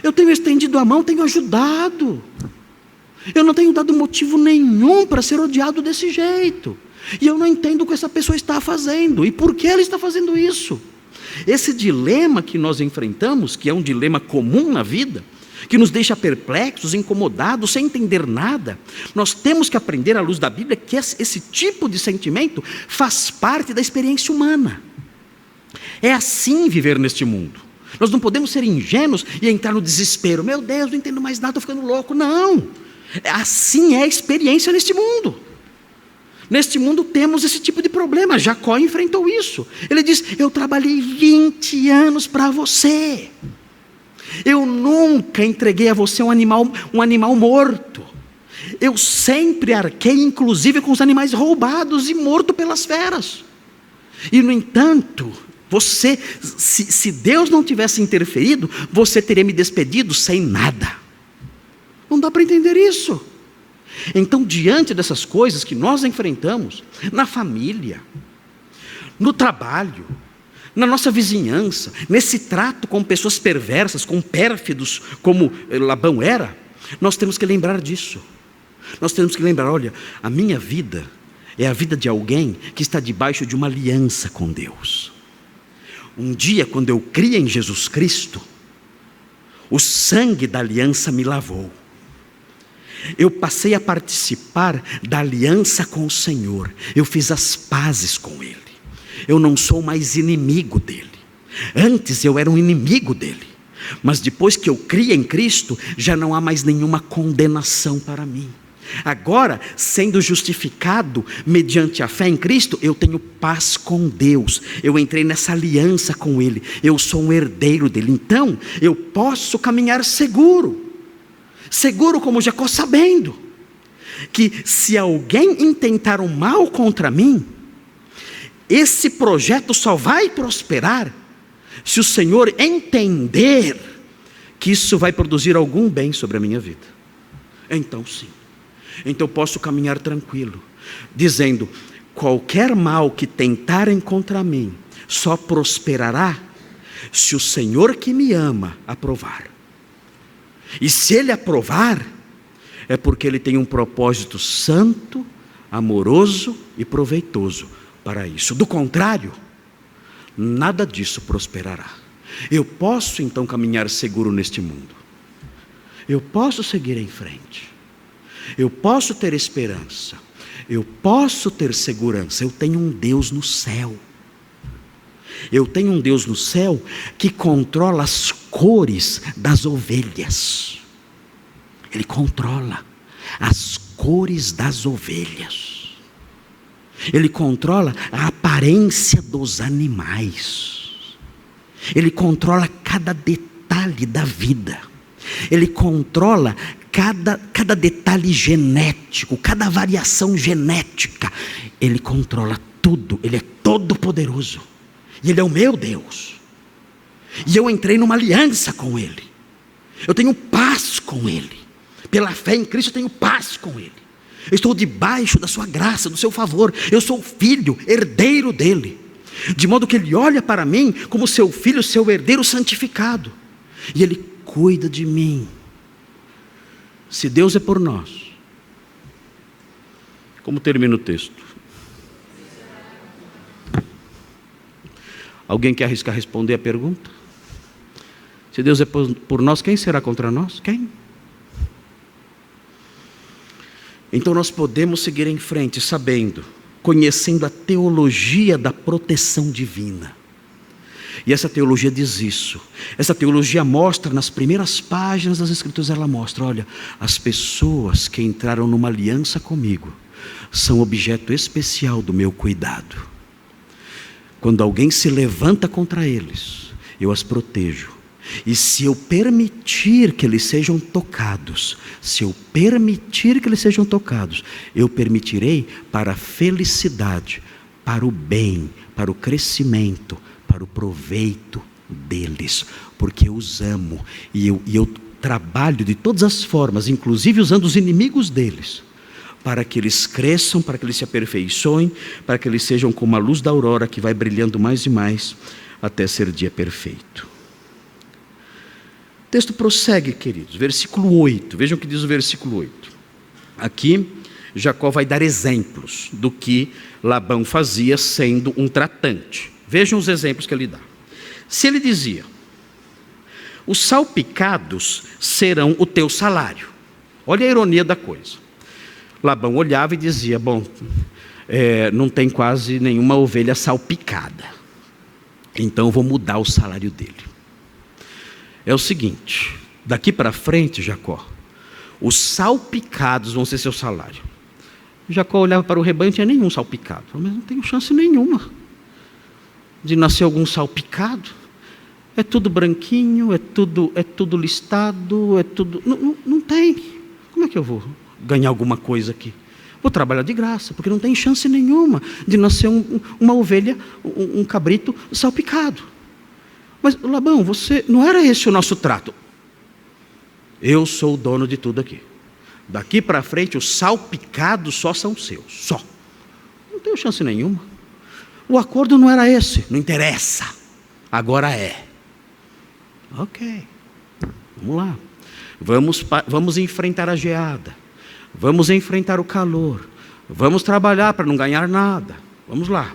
A: eu tenho estendido a mão, tenho ajudado, eu não tenho dado motivo nenhum para ser odiado desse jeito, e eu não entendo o que essa pessoa está fazendo, e por que ela está fazendo isso. Esse dilema que nós enfrentamos, que é um dilema comum na vida, que nos deixa perplexos, incomodados, sem entender nada, nós temos que aprender à luz da Bíblia que esse tipo de sentimento faz parte da experiência humana. É assim viver neste mundo. Nós não podemos ser ingênuos e entrar no desespero: meu Deus, não entendo mais nada, estou ficando louco. Não, assim é a experiência neste mundo. Neste mundo temos esse tipo de problema. Jacó enfrentou isso. Ele diz: eu trabalhei 20 anos para você. Eu nunca entreguei a você um animal morto. Eu sempre arquei, inclusive, com os animais roubados e mortos pelas feras. E, no entanto, você, se Deus não tivesse interferido, você teria me despedido sem nada. Não dá para entender isso. Então, diante dessas coisas que nós enfrentamos, na família, no trabalho, na nossa vizinhança, nesse trato com pessoas perversas, com pérfidos, como Labão era, nós temos que lembrar disso. Nós temos que lembrar: olha, a minha vida é a vida de alguém que está debaixo de uma aliança com Deus. Um dia, quando eu criei em Jesus Cristo, o sangue da aliança me lavou. Eu passei a participar da aliança com o Senhor. Eu fiz as pazes com Ele. Eu não sou mais inimigo dEle. Antes eu era um inimigo dEle, mas depois que eu criei em Cristo, já não há mais nenhuma condenação para mim. Agora, sendo justificado mediante a fé em Cristo, eu tenho paz com Deus. Eu entrei nessa aliança com Ele. Eu sou um herdeiro dEle. Então, eu posso caminhar seguro. Seguro como Jacó, sabendo que se alguém intentar um mal contra mim, esse projeto só vai prosperar se o Senhor entender que isso vai produzir algum bem sobre a minha vida. Então sim, então eu posso caminhar tranquilo, dizendo: qualquer mal que tentarem contra mim só prosperará se o Senhor que me ama aprovar. E se Ele aprovar, é porque Ele tem um propósito santo, amoroso e proveitoso para isso. Do contrário, nada disso prosperará. Eu posso então caminhar seguro neste mundo. Eu posso seguir em frente. Eu posso ter esperança. Eu posso ter segurança. Eu tenho um Deus no céu. Eu tenho um Deus no céu que controla as cores das ovelhas. Ele controla as cores das ovelhas. Ele controla a aparência dos animais. Ele controla cada detalhe da vida. Ele controla cada detalhe genético, cada variação genética. Ele controla tudo. Ele é todo poderoso. E Ele é o meu Deus. E eu entrei numa aliança com Ele. Eu tenho paz com Ele. Pela fé em Cristo eu tenho paz com Ele. Eu estou debaixo da sua graça, do seu favor. Eu sou filho, herdeiro dEle. De modo que Ele olha para mim como seu filho, seu herdeiro santificado. E Ele cuida de mim. Se Deus é por nós, como termina o texto? Alguém quer arriscar responder a pergunta? Se Deus é por nós, quem será contra nós? Quem? Então nós podemos seguir em frente sabendo, conhecendo a teologia da proteção divina. E essa teologia diz isso. Essa teologia mostra nas primeiras páginas das Escrituras, ela mostra, olha, as pessoas que entraram numa aliança comigo são objeto especial do meu cuidado. Quando alguém se levanta contra eles, eu as protejo. E se eu permitir que eles sejam tocados, eu permitirei para a felicidade, para o bem, para o crescimento, para o proveito deles, porque eu os amo e eu trabalho de todas as formas, inclusive usando os inimigos deles, para que eles cresçam, para que eles se aperfeiçoem, para que eles sejam como a luz da aurora que vai brilhando mais e mais até ser dia perfeito. O texto prossegue, queridos, versículo 8, vejam o que diz o versículo 8. Aqui, Jacó vai dar exemplos do que Labão fazia sendo um tratante. Vejam os exemplos que ele dá. Se ele dizia, os salpicados serão o teu salário. Olha a ironia da coisa. Labão olhava e dizia, bom, não tem quase nenhuma ovelha salpicada, então eu vou mudar o salário dele. É o seguinte, daqui para frente, Jacó, os salpicados vão ser seu salário. Jacó olhava para o rebanho e não tinha nenhum salpicado. Mas não tenho chance nenhuma de nascer algum salpicado. É tudo branquinho, é tudo listado, é tudo... Não tem. Como é que eu vou ganhar alguma coisa aqui? Vou trabalhar de graça, porque não tem chance nenhuma de nascer uma ovelha, um cabrito salpicado. Mas, Labão, não era esse o nosso trato? Eu sou o dono de tudo aqui. Daqui para frente, os salpicados só são seus. Só. Não tenho chance nenhuma. O acordo não era esse. Não interessa. Agora é. Ok. Vamos lá. Vamos enfrentar a geada. Vamos enfrentar o calor. Vamos trabalhar para não ganhar nada. Vamos lá.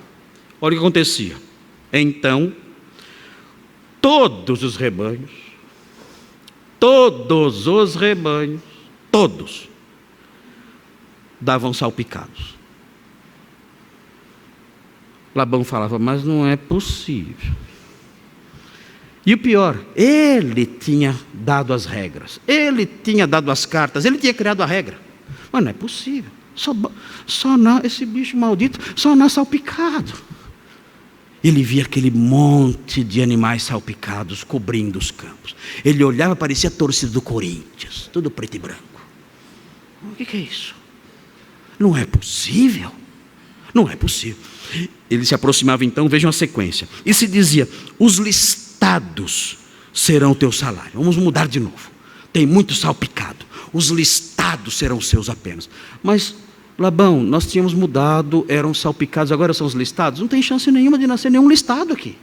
A: Olha o que acontecia. Então, todos os rebanhos, todos, davam salpicados. Labão falava, mas não é possível. E o pior, ele tinha dado as regras, ele tinha dado as cartas, ele tinha criado a regra. Mas não é possível, esse bicho maldito só nasce salpicado. Ele via aquele monte de animais salpicados cobrindo os campos. Ele olhava, parecia a torcida do Corinthians, tudo preto e branco. O que é isso? Não é possível. Não é possível. Ele se aproximava então, vejam a sequência. E se dizia, os listados serão o teu salário. Vamos mudar de novo. Tem muito salpicado. Os listados serão seus apenas. Mas, Labão, nós tínhamos mudado, eram salpicados, agora são os listados. Não tem chance nenhuma de nascer nenhum listado aqui.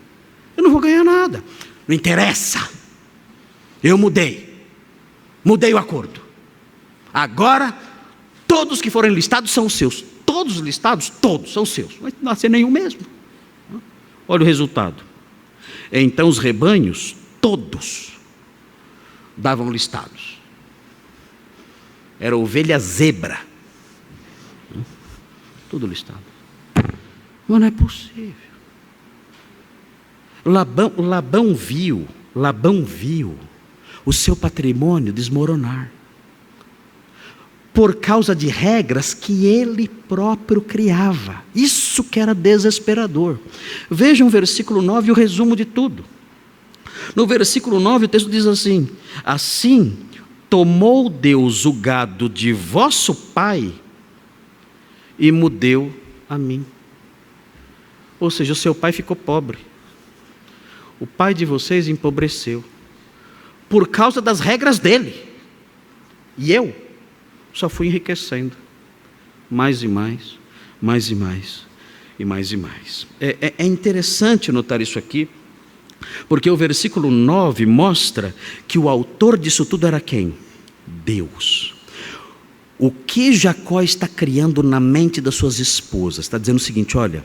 A: Eu não vou ganhar nada. Não interessa. Eu mudei o acordo. Agora, todos que forem listados são seus. Todos os listados, todos são seus. Não vai nascer nenhum mesmo. Olha o resultado. Então os rebanhos, todos, davam listados. Era ovelha zebra. Tudo listado. Mas não é possível. Labão viu o seu patrimônio desmoronar. Por causa de regras que ele próprio criava. Isso que era desesperador. Vejam o versículo 9, o resumo de tudo. No versículo 9 o texto diz assim, assim tomou Deus o gado de vosso pai e me deu a mim. Ou seja, o seu pai ficou pobre. O pai de vocês empobreceu. Por causa das regras dele. E eu só fui enriquecendo. Mais e mais, mais e mais, e mais e mais. É interessante notar isso aqui, porque o versículo 9 mostra que o autor disso tudo era quem? Deus. O que Jacó está criando na mente das suas esposas? Está dizendo o seguinte: olha,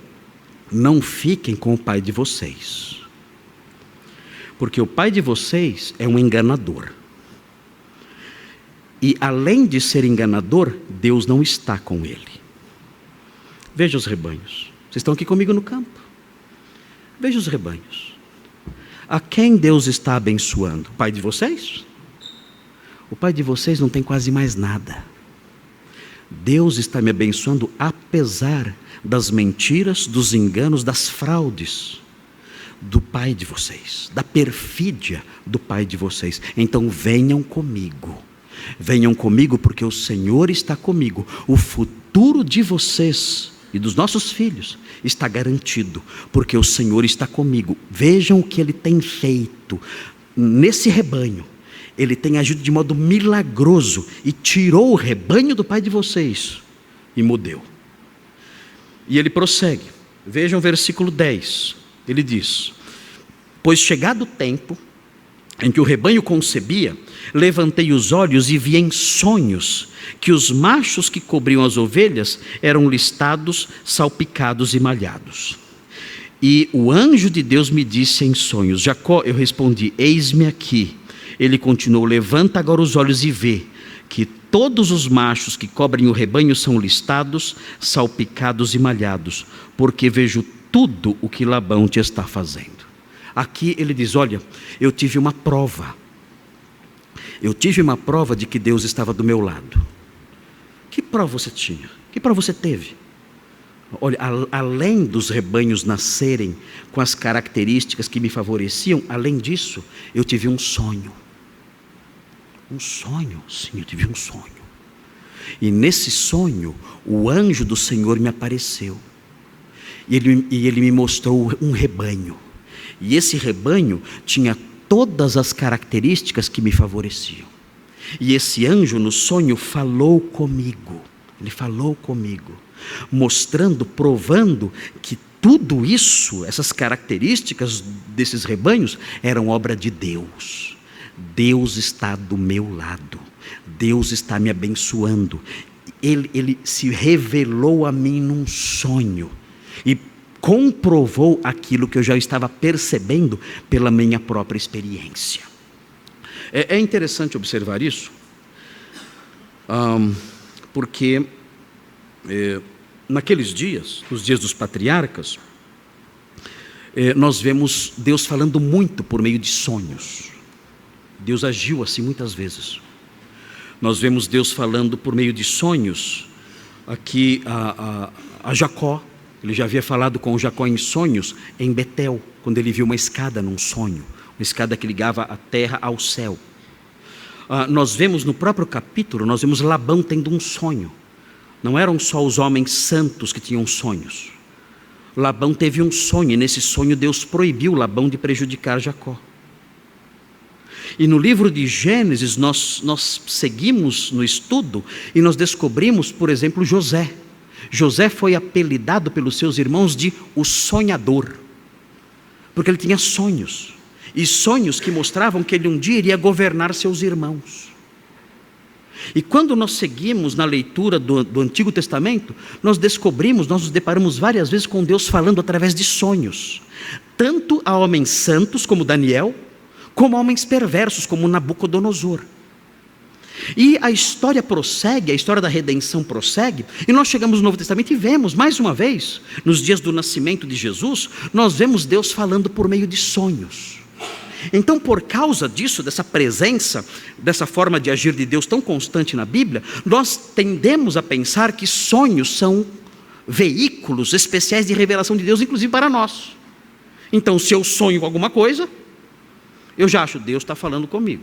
A: não fiquem com o pai de vocês, porque o pai de vocês é um enganador. E além de ser enganador, Deus não está com ele. Veja os rebanhos. Vocês estão aqui comigo no campo. Veja os rebanhos. A quem Deus está abençoando? O pai de vocês? O pai de vocês não tem quase mais nada. Deus está me abençoando apesar das mentiras, dos enganos, das fraudes do pai de vocês, da perfídia do pai de vocês. Então venham comigo. Venham comigo, porque o Senhor está comigo. O futuro de vocês e dos nossos filhos está garantido, porque o Senhor está comigo. Vejam o que Ele tem feito nesse rebanho. Ele tem agido de modo milagroso e tirou o rebanho do pai de vocês e mudou. E ele prossegue. Vejam o versículo 10. Ele diz: pois chegado o tempo em que o rebanho concebia, levantei os olhos e vi em sonhos que os machos que cobriam as ovelhas eram listados, salpicados e malhados. E o anjo de Deus me disse em sonhos: Jacó. Eu respondi: eis-me aqui. Ele continuou: levanta agora os olhos e vê que todos os machos que cobrem o rebanho são listados, salpicados e malhados, porque vejo tudo o que Labão te está fazendo. Aqui ele diz: olha, eu tive uma prova. Eu tive uma prova de que Deus estava do meu lado. Que prova você tinha? Que prova você teve? Olha, além dos rebanhos nascerem com as características que me favoreciam, além disso, eu tive um sonho. Um sonho? Sim, eu tive um sonho. E nesse sonho, o anjo do Senhor me apareceu. E ele me mostrou um rebanho. E esse rebanho tinha todas as características que me favoreciam. E esse anjo no sonho falou comigo. Ele falou comigo, mostrando, provando que tudo isso, essas características desses rebanhos, eram obra de Deus. Deus está do meu lado. Deus está me abençoando. Ele se revelou a mim num sonho e comprovou aquilo que eu já estava percebendo pela minha própria experiência. É interessante observar isso, porque naqueles dias, nos dias dos patriarcas, nós vemos Deus falando muito por meio de sonhos. Deus agiu assim muitas vezes. Nós vemos Deus falando por meio de sonhos aqui a Jacó. Ele já havia falado com Jacó em sonhos em Betel, quando ele viu uma escada num sonho, uma escada que ligava a terra ao céu. Nós vemos no próprio capítulo, nós vemos Labão tendo um sonho. Não eram só os homens santos que tinham sonhos. Labão teve um sonho, e nesse sonho Deus proibiu Labão de prejudicar Jacó. E no livro de Gênesis nós seguimos no estudo e nós descobrimos, por exemplo, José. José foi apelidado pelos seus irmãos de o sonhador, porque ele tinha sonhos, e sonhos que mostravam que ele um dia iria governar seus irmãos. E quando nós seguimos na leitura do Antigo Testamento, nós nos deparamos várias vezes com Deus falando através de sonhos, tanto a homens santos como Daniel, como a homens perversos como Nabucodonosor. E a história prossegue, a história da redenção prossegue, e nós chegamos no Novo Testamento e vemos, mais uma vez, nos dias do nascimento de Jesus, nós vemos Deus falando por meio de sonhos. Então, por causa disso, dessa presença, dessa forma de agir de Deus tão constante na Bíblia, nós tendemos a pensar que sonhos são veículos especiais de revelação de Deus, inclusive para nós. Então, se eu sonho alguma coisa, eu já acho, Deus está falando comigo.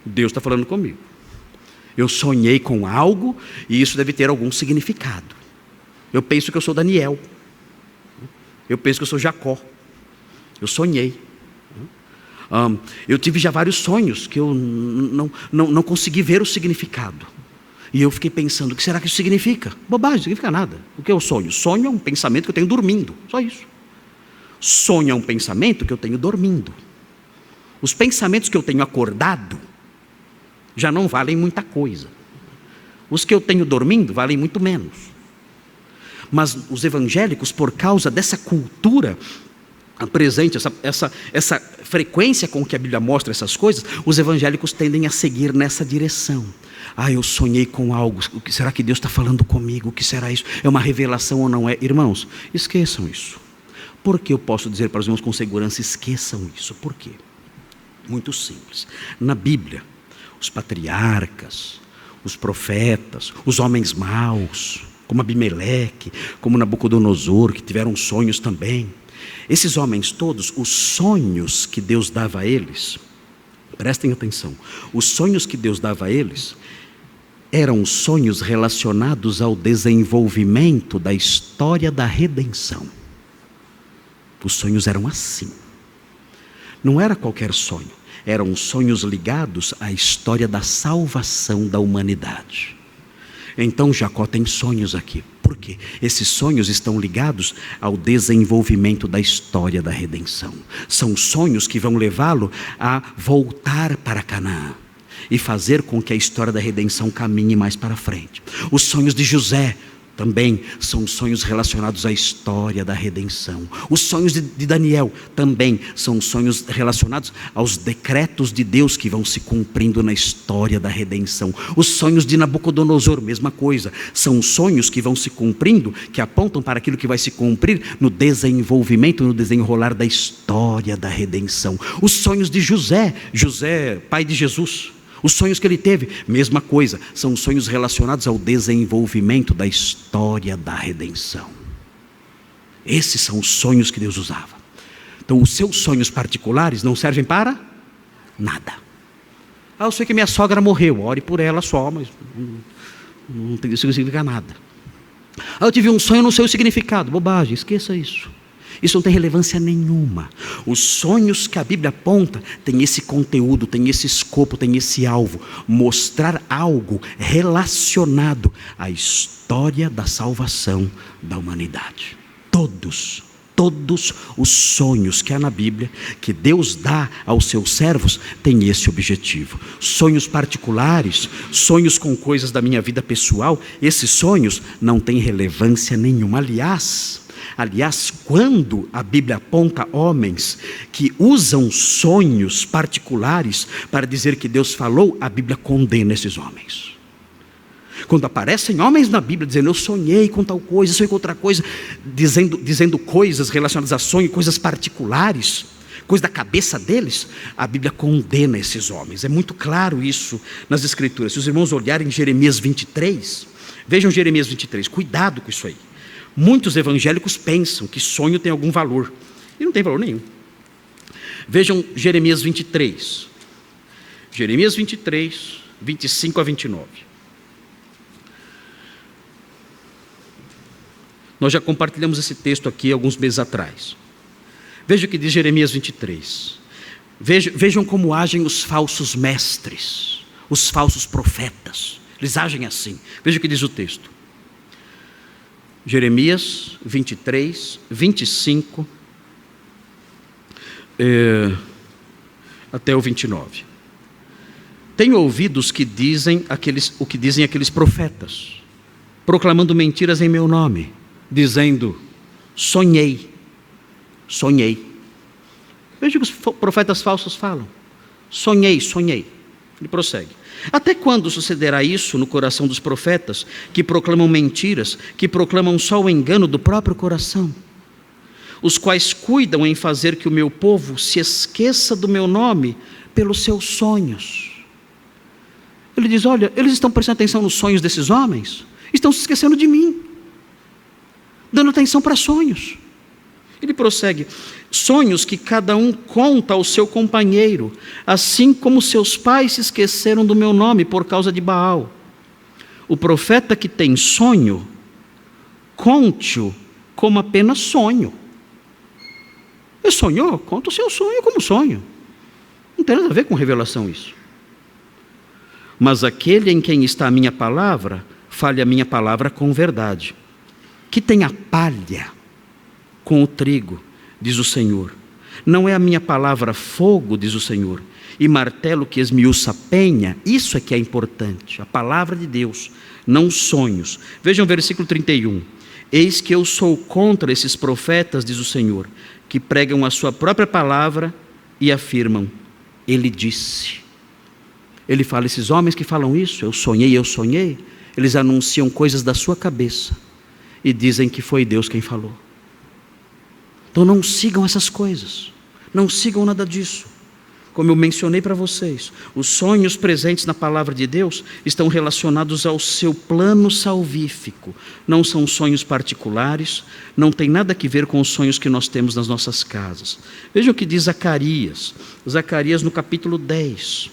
A: Deus está falando comigo. Eu sonhei com algo e isso deve ter algum significado. Eu penso que eu sou Daniel. Eu penso que eu sou Jacó. Eu sonhei. Eu tive já vários sonhos que eu não consegui ver o significado. E eu fiquei pensando, o que será que isso significa? Bobagem, não significa nada. O que é o sonho? Sonho é um pensamento que eu tenho dormindo. Só isso. Sonho é um pensamento que eu tenho dormindo. Os pensamentos que eu tenho acordado já não valem muita coisa. Os que eu tenho dormindo valem muito menos. Mas os evangélicos, por causa dessa cultura presente, essa frequência com que a Bíblia mostra essas coisas, os evangélicos tendem a seguir nessa direção. Eu sonhei com algo, será que Deus está falando comigo? O que será isso? É uma revelação ou não é? Irmãos, esqueçam isso. Por que eu posso dizer para os irmãos com segurança, esqueçam isso? Por quê? Muito simples. Na Bíblia, os patriarcas, os profetas, os homens maus, como Abimeleque, como Nabucodonosor, que tiveram sonhos também. Esses homens todos, os sonhos que Deus dava a eles, prestem atenção, os sonhos que Deus dava a eles, eram sonhos relacionados ao desenvolvimento da história da redenção. Os sonhos eram assim. Não era qualquer sonho, eram sonhos ligados à história da salvação da humanidade. Então Jacó tem sonhos aqui. Por quê? Esses sonhos estão ligados ao desenvolvimento da história da redenção. São sonhos que vão levá-lo a voltar para Canaã e fazer com que a história da redenção caminhe mais para frente. Os sonhos de José também são sonhos relacionados à história da redenção. Os sonhos de Daniel também são sonhos relacionados aos decretos de Deus que vão se cumprindo na história da redenção. Os sonhos de Nabucodonosor, mesma coisa. São sonhos que vão se cumprindo, que apontam para aquilo que vai se cumprir no desenvolvimento, no desenrolar da história da redenção. Os sonhos de José, pai de Jesus. Os sonhos que ele teve, mesma coisa, são sonhos relacionados ao desenvolvimento da história da redenção. Esses são os sonhos que Deus usava. Então os seus sonhos particulares não servem para nada. Eu sei que minha sogra morreu, ore por ela só, mas não significa nada. Eu tive um sonho, não sei o significado, bobagem, esqueça isso. Isso não tem relevância nenhuma. Os sonhos que a Bíblia aponta têm esse conteúdo, têm esse escopo, têm esse alvo. Mostrar algo relacionado à história da salvação da humanidade. Todos os sonhos que há na Bíblia, que Deus dá aos seus servos, têm esse objetivo. Sonhos particulares, sonhos com coisas da minha vida pessoal, esses sonhos não têm relevância nenhuma. Aliás, quando a Bíblia aponta homens que usam sonhos particulares para dizer que Deus falou, a Bíblia condena esses homens. Quando aparecem homens na Bíblia dizendo, eu sonhei com tal coisa, sonhei com outra coisa, dizendo coisas relacionadas a sonho, coisas particulares, coisa da cabeça deles, a Bíblia condena esses homens. É muito claro isso nas Escrituras. Se os irmãos olharem Jeremias 23, vejam Jeremias 23, cuidado com isso aí. Muitos evangélicos pensam que sonho tem algum valor, e não tem valor nenhum. Vejam Jeremias 23, 25 a 29. Nós já compartilhamos esse texto aqui alguns meses atrás. Veja o que diz Jeremias 23. Vejam como agem os falsos mestres, os falsos profetas. Eles agem assim. Veja o que diz o texto. Jeremias 23, 25 até o 29. Tenho ouvido o que dizem aqueles profetas, proclamando mentiras em meu nome, dizendo, sonhei. Veja o que os profetas falsos falam. Sonhei. Ele prossegue. Até quando sucederá isso no coração dos profetas, que proclamam mentiras, que proclamam só o engano do próprio coração, os quais cuidam em fazer que o meu povo se esqueça do meu nome pelos seus sonhos? Ele diz, olha, eles estão prestando atenção nos sonhos desses homens, estão se esquecendo de mim, dando atenção para sonhos. Ele prossegue, sonhos que cada um conta ao seu companheiro, assim como seus pais se esqueceram do meu nome por causa de Baal. O profeta que tem sonho, conte-o como apenas sonho. Ele sonhou? Conta o seu sonho como sonho. Não tem nada a ver com revelação isso. Mas aquele em quem está a minha palavra, fale a minha palavra com verdade. Que tem a palha com o trigo, diz o Senhor. Não é a minha palavra fogo, diz o Senhor, e martelo que esmiuça a penha? Isso é que é importante. A palavra de Deus não sonhos. Vejam o versículo 31. Eis que eu sou contra esses profetas, diz o Senhor, que pregam a sua própria palavra e afirmam, ele disse. Ele fala, esses homens que falam isso, eu sonhei, eles anunciam coisas da sua cabeça e dizem que foi Deus quem falou. Então não sigam essas coisas, não sigam nada disso. Como eu mencionei para vocês, os sonhos presentes na palavra de Deus estão relacionados ao seu plano salvífico. Não são sonhos particulares, não tem nada a ver com os sonhos que nós temos nas nossas casas. Veja o que diz Zacarias no capítulo 10.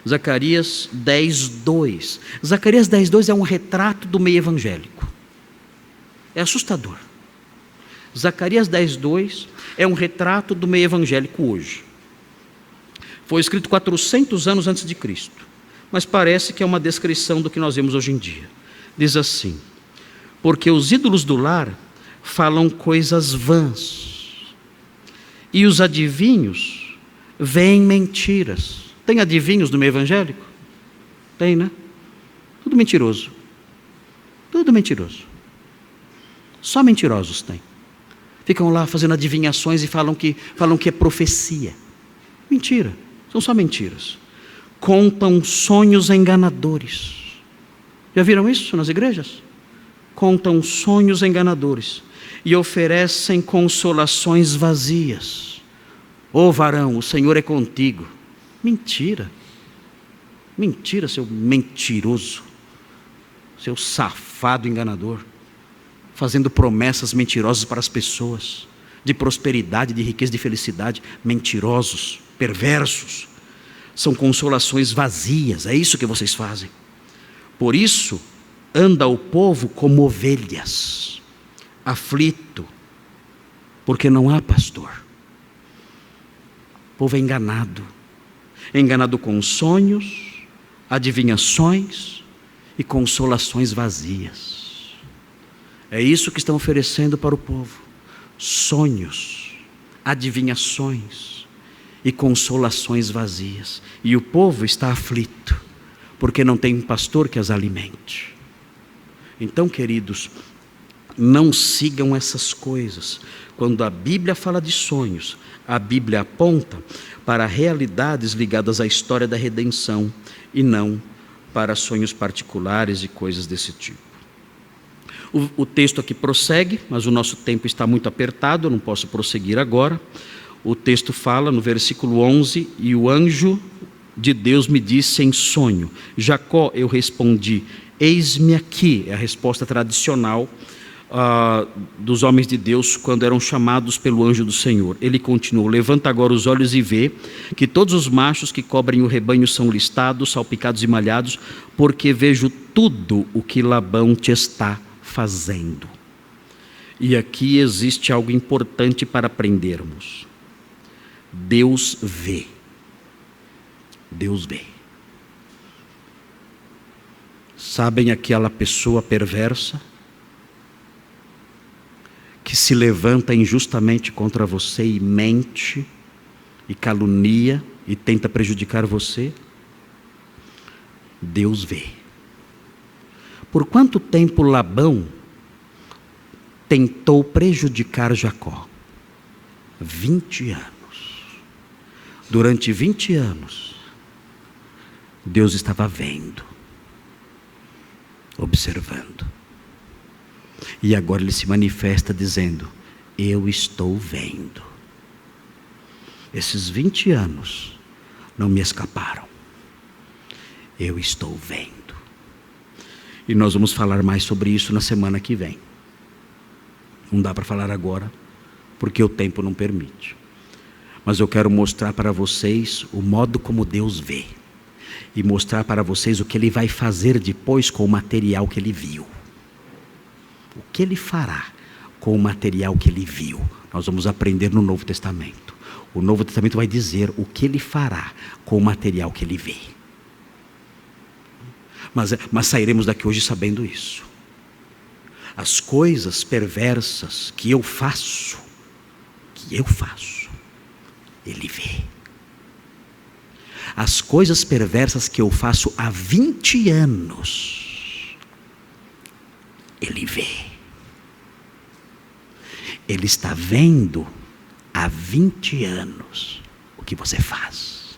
A: Zacarias 10:2. Zacarias 10:2 é um retrato do meio evangélico. É assustador. Zacarias 10:2 é um retrato do meio evangélico hoje. Foi escrito 400 anos antes de Cristo, mas parece que é uma descrição do que nós vemos hoje em dia. Diz assim: porque os ídolos do lar falam coisas vãs, e os adivinhos veem mentiras. Tem adivinhos no meio evangélico? Tem, né? Tudo mentiroso. Tudo mentiroso. Só mentirosos tem. Ficam lá fazendo adivinhações e falam que é profecia. Mentira. São só mentiras. Contam sonhos enganadores. Já viram isso nas igrejas? Contam sonhos enganadores e oferecem consolações vazias. Ô varão, o Senhor é contigo. Mentira. Mentira, seu mentiroso. Seu safado enganador. Fazendo promessas mentirosas para as pessoas. De prosperidade, de riqueza, de felicidade. Mentirosos, perversos. São consolações vazias. É isso que vocês fazem. Por isso, anda o povo como ovelhas. Aflito. Porque não há pastor. O povo é enganado. Enganado com sonhos, adivinhações e consolações vazias. É isso que estão oferecendo para o povo. Sonhos, adivinhações e consolações vazias. E o povo está aflito, porque não tem um pastor que as alimente. Então, queridos, não sigam essas coisas. Quando a Bíblia fala de sonhos, a Bíblia aponta para realidades ligadas à história da redenção e não para sonhos particulares e coisas desse tipo. O texto aqui prossegue, mas o nosso tempo está muito apertado, eu não posso prosseguir agora. O texto fala no versículo 11, e o anjo de Deus me disse em sonho, Jacó, eu respondi, eis-me aqui. É a resposta tradicional dos homens de Deus quando eram chamados pelo anjo do Senhor. Ele continuou, levanta agora os olhos e vê que todos os machos que cobrem o rebanho são listados, salpicados e malhados, porque vejo tudo o que Labão te está fazendo. E aqui existe algo importante para aprendermos. Deus vê. Deus vê. Sabem aquela pessoa perversa que se levanta injustamente contra você e mente, e calunia, e tenta prejudicar você? Deus vê. Por quanto tempo Labão tentou prejudicar Jacó? 20 anos. Durante 20 anos, Deus estava vendo, observando. E agora ele se manifesta dizendo, eu estou vendo. Esses 20 anos não me escaparam. Eu estou vendo. E nós vamos falar mais sobre isso na semana que vem. Não dá para falar agora, porque o tempo não permite. Mas eu quero mostrar para vocês o modo como Deus vê. E mostrar para vocês o que Ele vai fazer depois com o material que Ele viu. O que Ele fará com o material que Ele viu. Nós vamos aprender no Novo Testamento. O Novo Testamento vai dizer o que Ele fará com o material que Ele vê. Mas sairemos daqui hoje sabendo isso. As coisas perversas que eu faço, Ele vê. As coisas perversas que eu faço há 20 anos,
B: Ele vê. Ele está vendo há 20 anos o que você faz.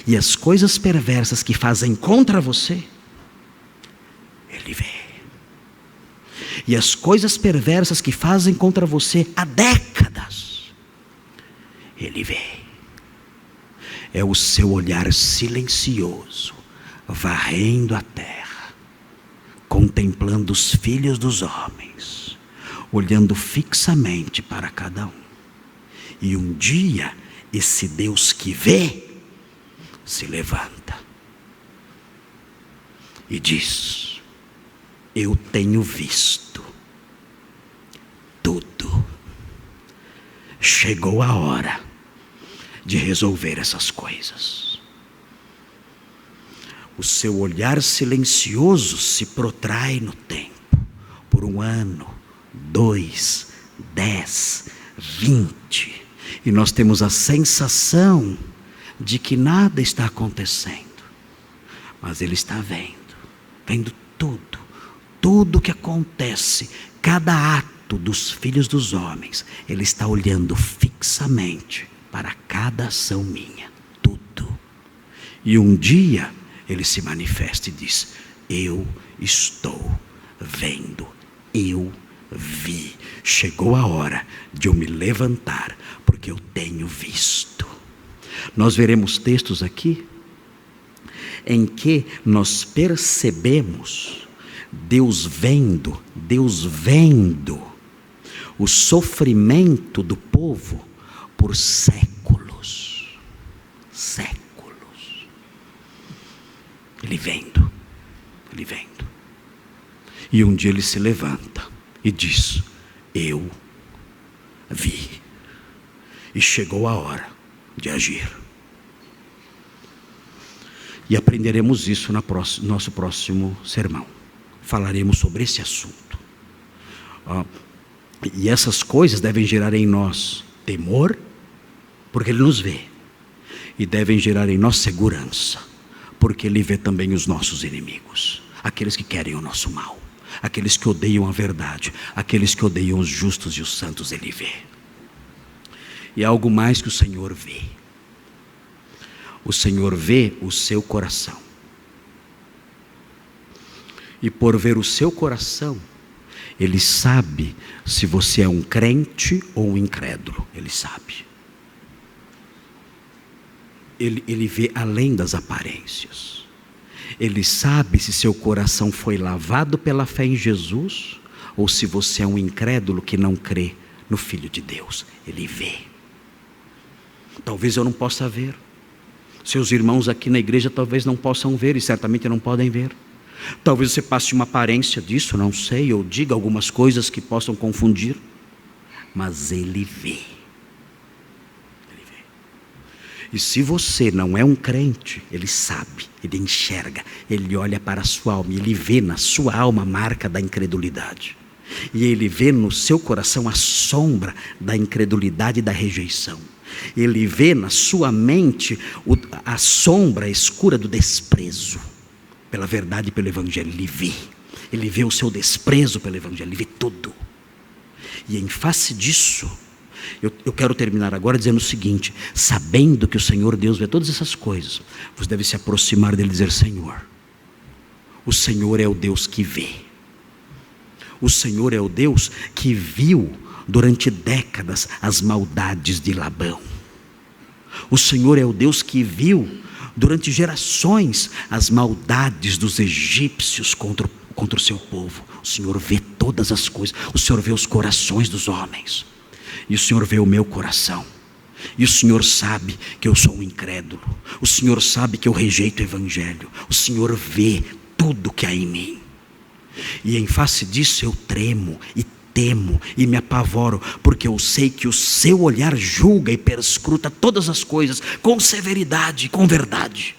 B: E as coisas perversas que fazem contra você, Ele vê. E as coisas perversas que fazem contra você há décadas, Ele vê. É o seu olhar silencioso, varrendo a terra, contemplando os filhos dos homens, olhando fixamente para cada um. E um dia, esse Deus que vê, se levanta e diz: eu tenho visto tudo. Chegou a hora de resolver essas coisas. O seu olhar silencioso se protrai no tempo, por 1 ano, 2, 10, 20, e nós temos a sensação de que nada está acontecendo, mas Ele está vendo tudo que acontece, cada ato dos filhos dos homens. Ele está olhando fixamente para cada ação minha, tudo. E um dia Ele se manifesta e diz: eu estou vendo, eu vi. Chegou a hora de eu me levantar, porque eu tenho visto. Nós veremos textos aqui em que nós percebemos Deus vendo o sofrimento do povo por séculos. Ele vendo. E um dia Ele se levanta e diz: eu vi. E chegou a hora de agir. E aprenderemos isso no nosso próximo sermão. Falaremos sobre esse assunto. E essas coisas devem gerar em nós temor, porque Ele nos vê. E devem gerar em nós segurança, porque Ele vê também os nossos inimigos, aqueles que querem o nosso mal, aqueles que odeiam a verdade, aqueles que odeiam os justos e os santos. Ele vê. E há algo mais que o Senhor vê. O Senhor vê o seu coração. E por ver o seu coração, Ele sabe se você é um crente ou um incrédulo. Ele sabe. Ele vê além das aparências. Ele sabe se seu coração foi lavado pela fé em Jesus, ou se você é um incrédulo que não crê no Filho de Deus. Ele vê. Talvez eu não possa ver. Seus irmãos aqui na igreja talvez não possam ver, e certamente não podem ver. Talvez você passe uma aparência disso, não sei, ou diga algumas coisas que possam confundir, mas Ele vê. Ele vê. E se você não é um crente, Ele sabe, Ele enxerga, Ele olha para a sua alma, e Ele vê na sua alma a marca da incredulidade. E Ele vê no seu coração a sombra da incredulidade e da rejeição. Ele vê na sua mente a sombra escura do desprezo pela verdade e pelo Evangelho. Ele vê o seu desprezo pelo Evangelho, Ele vê tudo. E em face disso, eu quero terminar agora dizendo o seguinte: sabendo que o Senhor Deus vê todas essas coisas, você deve se aproximar dEle e dizer: Senhor, o Senhor é o Deus que vê. O Senhor é o Deus que viu durante décadas as maldades de Labão. O Senhor é o Deus que viu durante gerações as maldades dos egípcios contra o seu povo. O Senhor vê todas as coisas. O Senhor vê os corações dos homens. E o Senhor vê o meu coração. E o Senhor sabe que eu sou um incrédulo. O Senhor sabe que eu rejeito o Evangelho. O Senhor vê tudo que há em mim. E em face disso eu tremo e temo e me apavoro, porque eu sei que o seu olhar julga e perscruta todas as coisas com severidade e com verdade.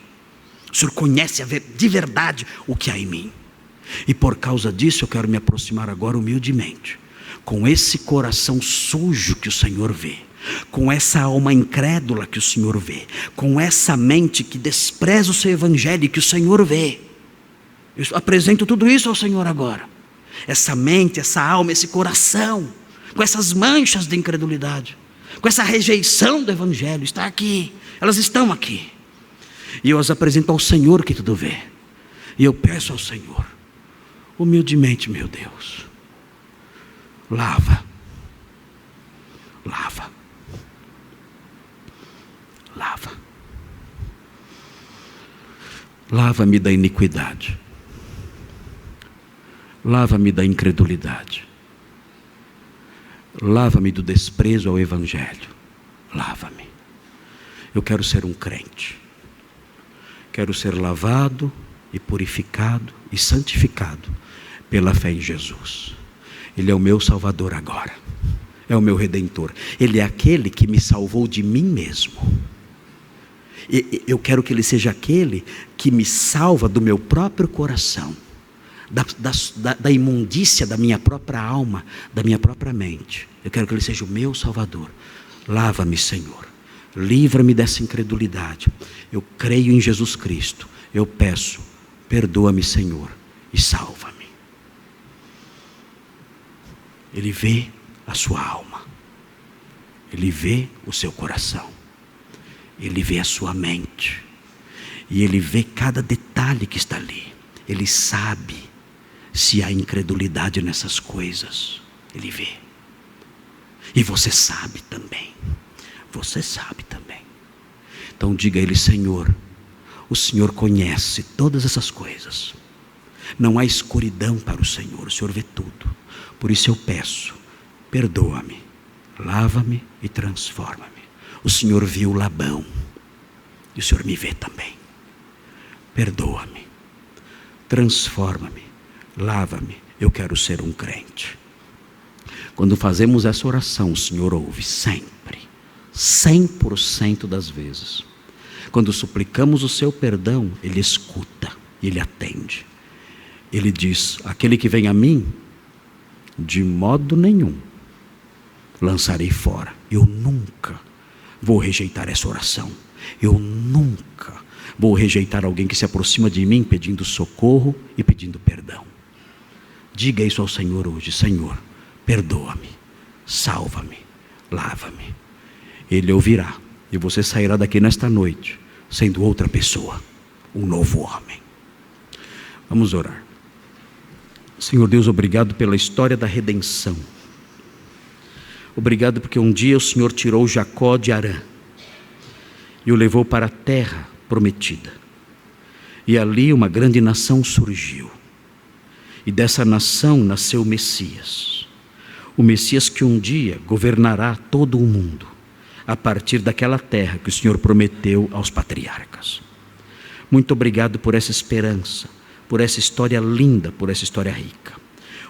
B: O Senhor conhece de verdade o que há em mim. E por causa disso eu quero me aproximar agora humildemente, com esse coração sujo que o Senhor vê, com essa alma incrédula que o Senhor vê, com essa mente que despreza o seu Evangelho e que o Senhor vê. Eu apresento tudo isso ao Senhor agora. essa mente, essa alma, esse coração, com essas manchas de incredulidade, com essa rejeição do Evangelho, está aqui, elas estão aqui. E eu as apresento ao Senhor que tudo vê. E eu peço ao Senhor, humildemente, meu Deus, lava, lava, lava. Lava-me da iniquidade. Lava-me da incredulidade. Lava-me do desprezo ao Evangelho. Lava-me. Eu quero ser um crente. Quero ser lavado e purificado e santificado pela fé em Jesus. Ele é o meu Salvador agora. É o meu Redentor. Ele é aquele que me salvou de mim mesmo. Eu quero que Ele seja aquele que me salva do meu próprio coração, da imundícia da minha própria alma, da minha própria mente. Eu quero que Ele seja o meu Salvador. Lava-me, Senhor. Livra-me dessa incredulidade. Eu creio em Jesus Cristo. Eu peço, perdoa-me, Senhor, e salva-me. Ele vê a sua alma. Ele vê o seu coração. Ele vê a sua mente. E Ele vê cada detalhe que está ali. Ele sabe se há incredulidade nessas coisas. Ele vê. E você sabe também. Você sabe também. Então diga a Ele: Senhor, o Senhor conhece todas essas coisas. Não há escuridão para o Senhor vê tudo. Por isso eu peço, perdoa-me, lava-me e transforma-me. O Senhor viu Labão, e o Senhor me vê também. Perdoa-me, transforma-me, lava-me. Eu quero ser um crente. Quando fazemos essa oração, o Senhor ouve sempre, 100% das vezes. Quando suplicamos o seu perdão, Ele escuta e Ele atende. Ele diz: aquele que vem a mim, de modo nenhum lançarei fora. Eu nunca vou rejeitar essa oração. Eu nunca vou rejeitar alguém que se aproxima de mim pedindo socorro e pedindo perdão. Diga isso ao Senhor hoje: Senhor, perdoa-me, salva-me, lava-me. Ele ouvirá e você sairá daqui nesta noite sendo outra pessoa, um novo homem. Vamos orar. Senhor Deus, obrigado pela história da redenção. Obrigado porque um dia o Senhor tirou Jacó de Harã e o levou para a terra prometida. E ali uma grande nação surgiu. E dessa nação nasceu o Messias. O Messias que um dia governará todo o mundo, a partir daquela terra que o Senhor prometeu aos patriarcas. Muito obrigado por essa esperança, por essa história linda, por essa história rica.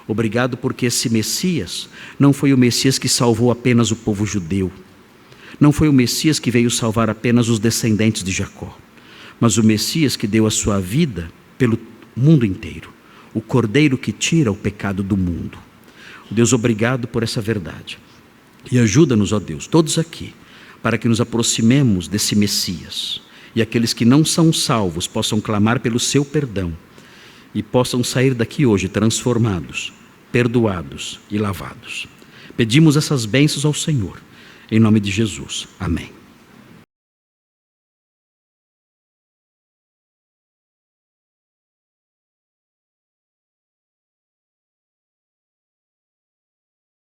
B: Obrigado porque esse Messias não foi o Messias que salvou apenas o povo judeu. Não foi o Messias que veio salvar apenas os descendentes de Jacó, mas o Messias que deu a sua vida pelo mundo inteiro. O Cordeiro que tira o pecado do mundo. Deus, obrigado por essa verdade. E ajuda-nos, ó Deus, todos aqui, para que nos aproximemos desse Messias. E aqueles que não são salvos possam clamar pelo seu perdão. E possam sair daqui hoje transformados, perdoados e lavados. Pedimos essas bênçãos ao Senhor, em nome de Jesus. Amém.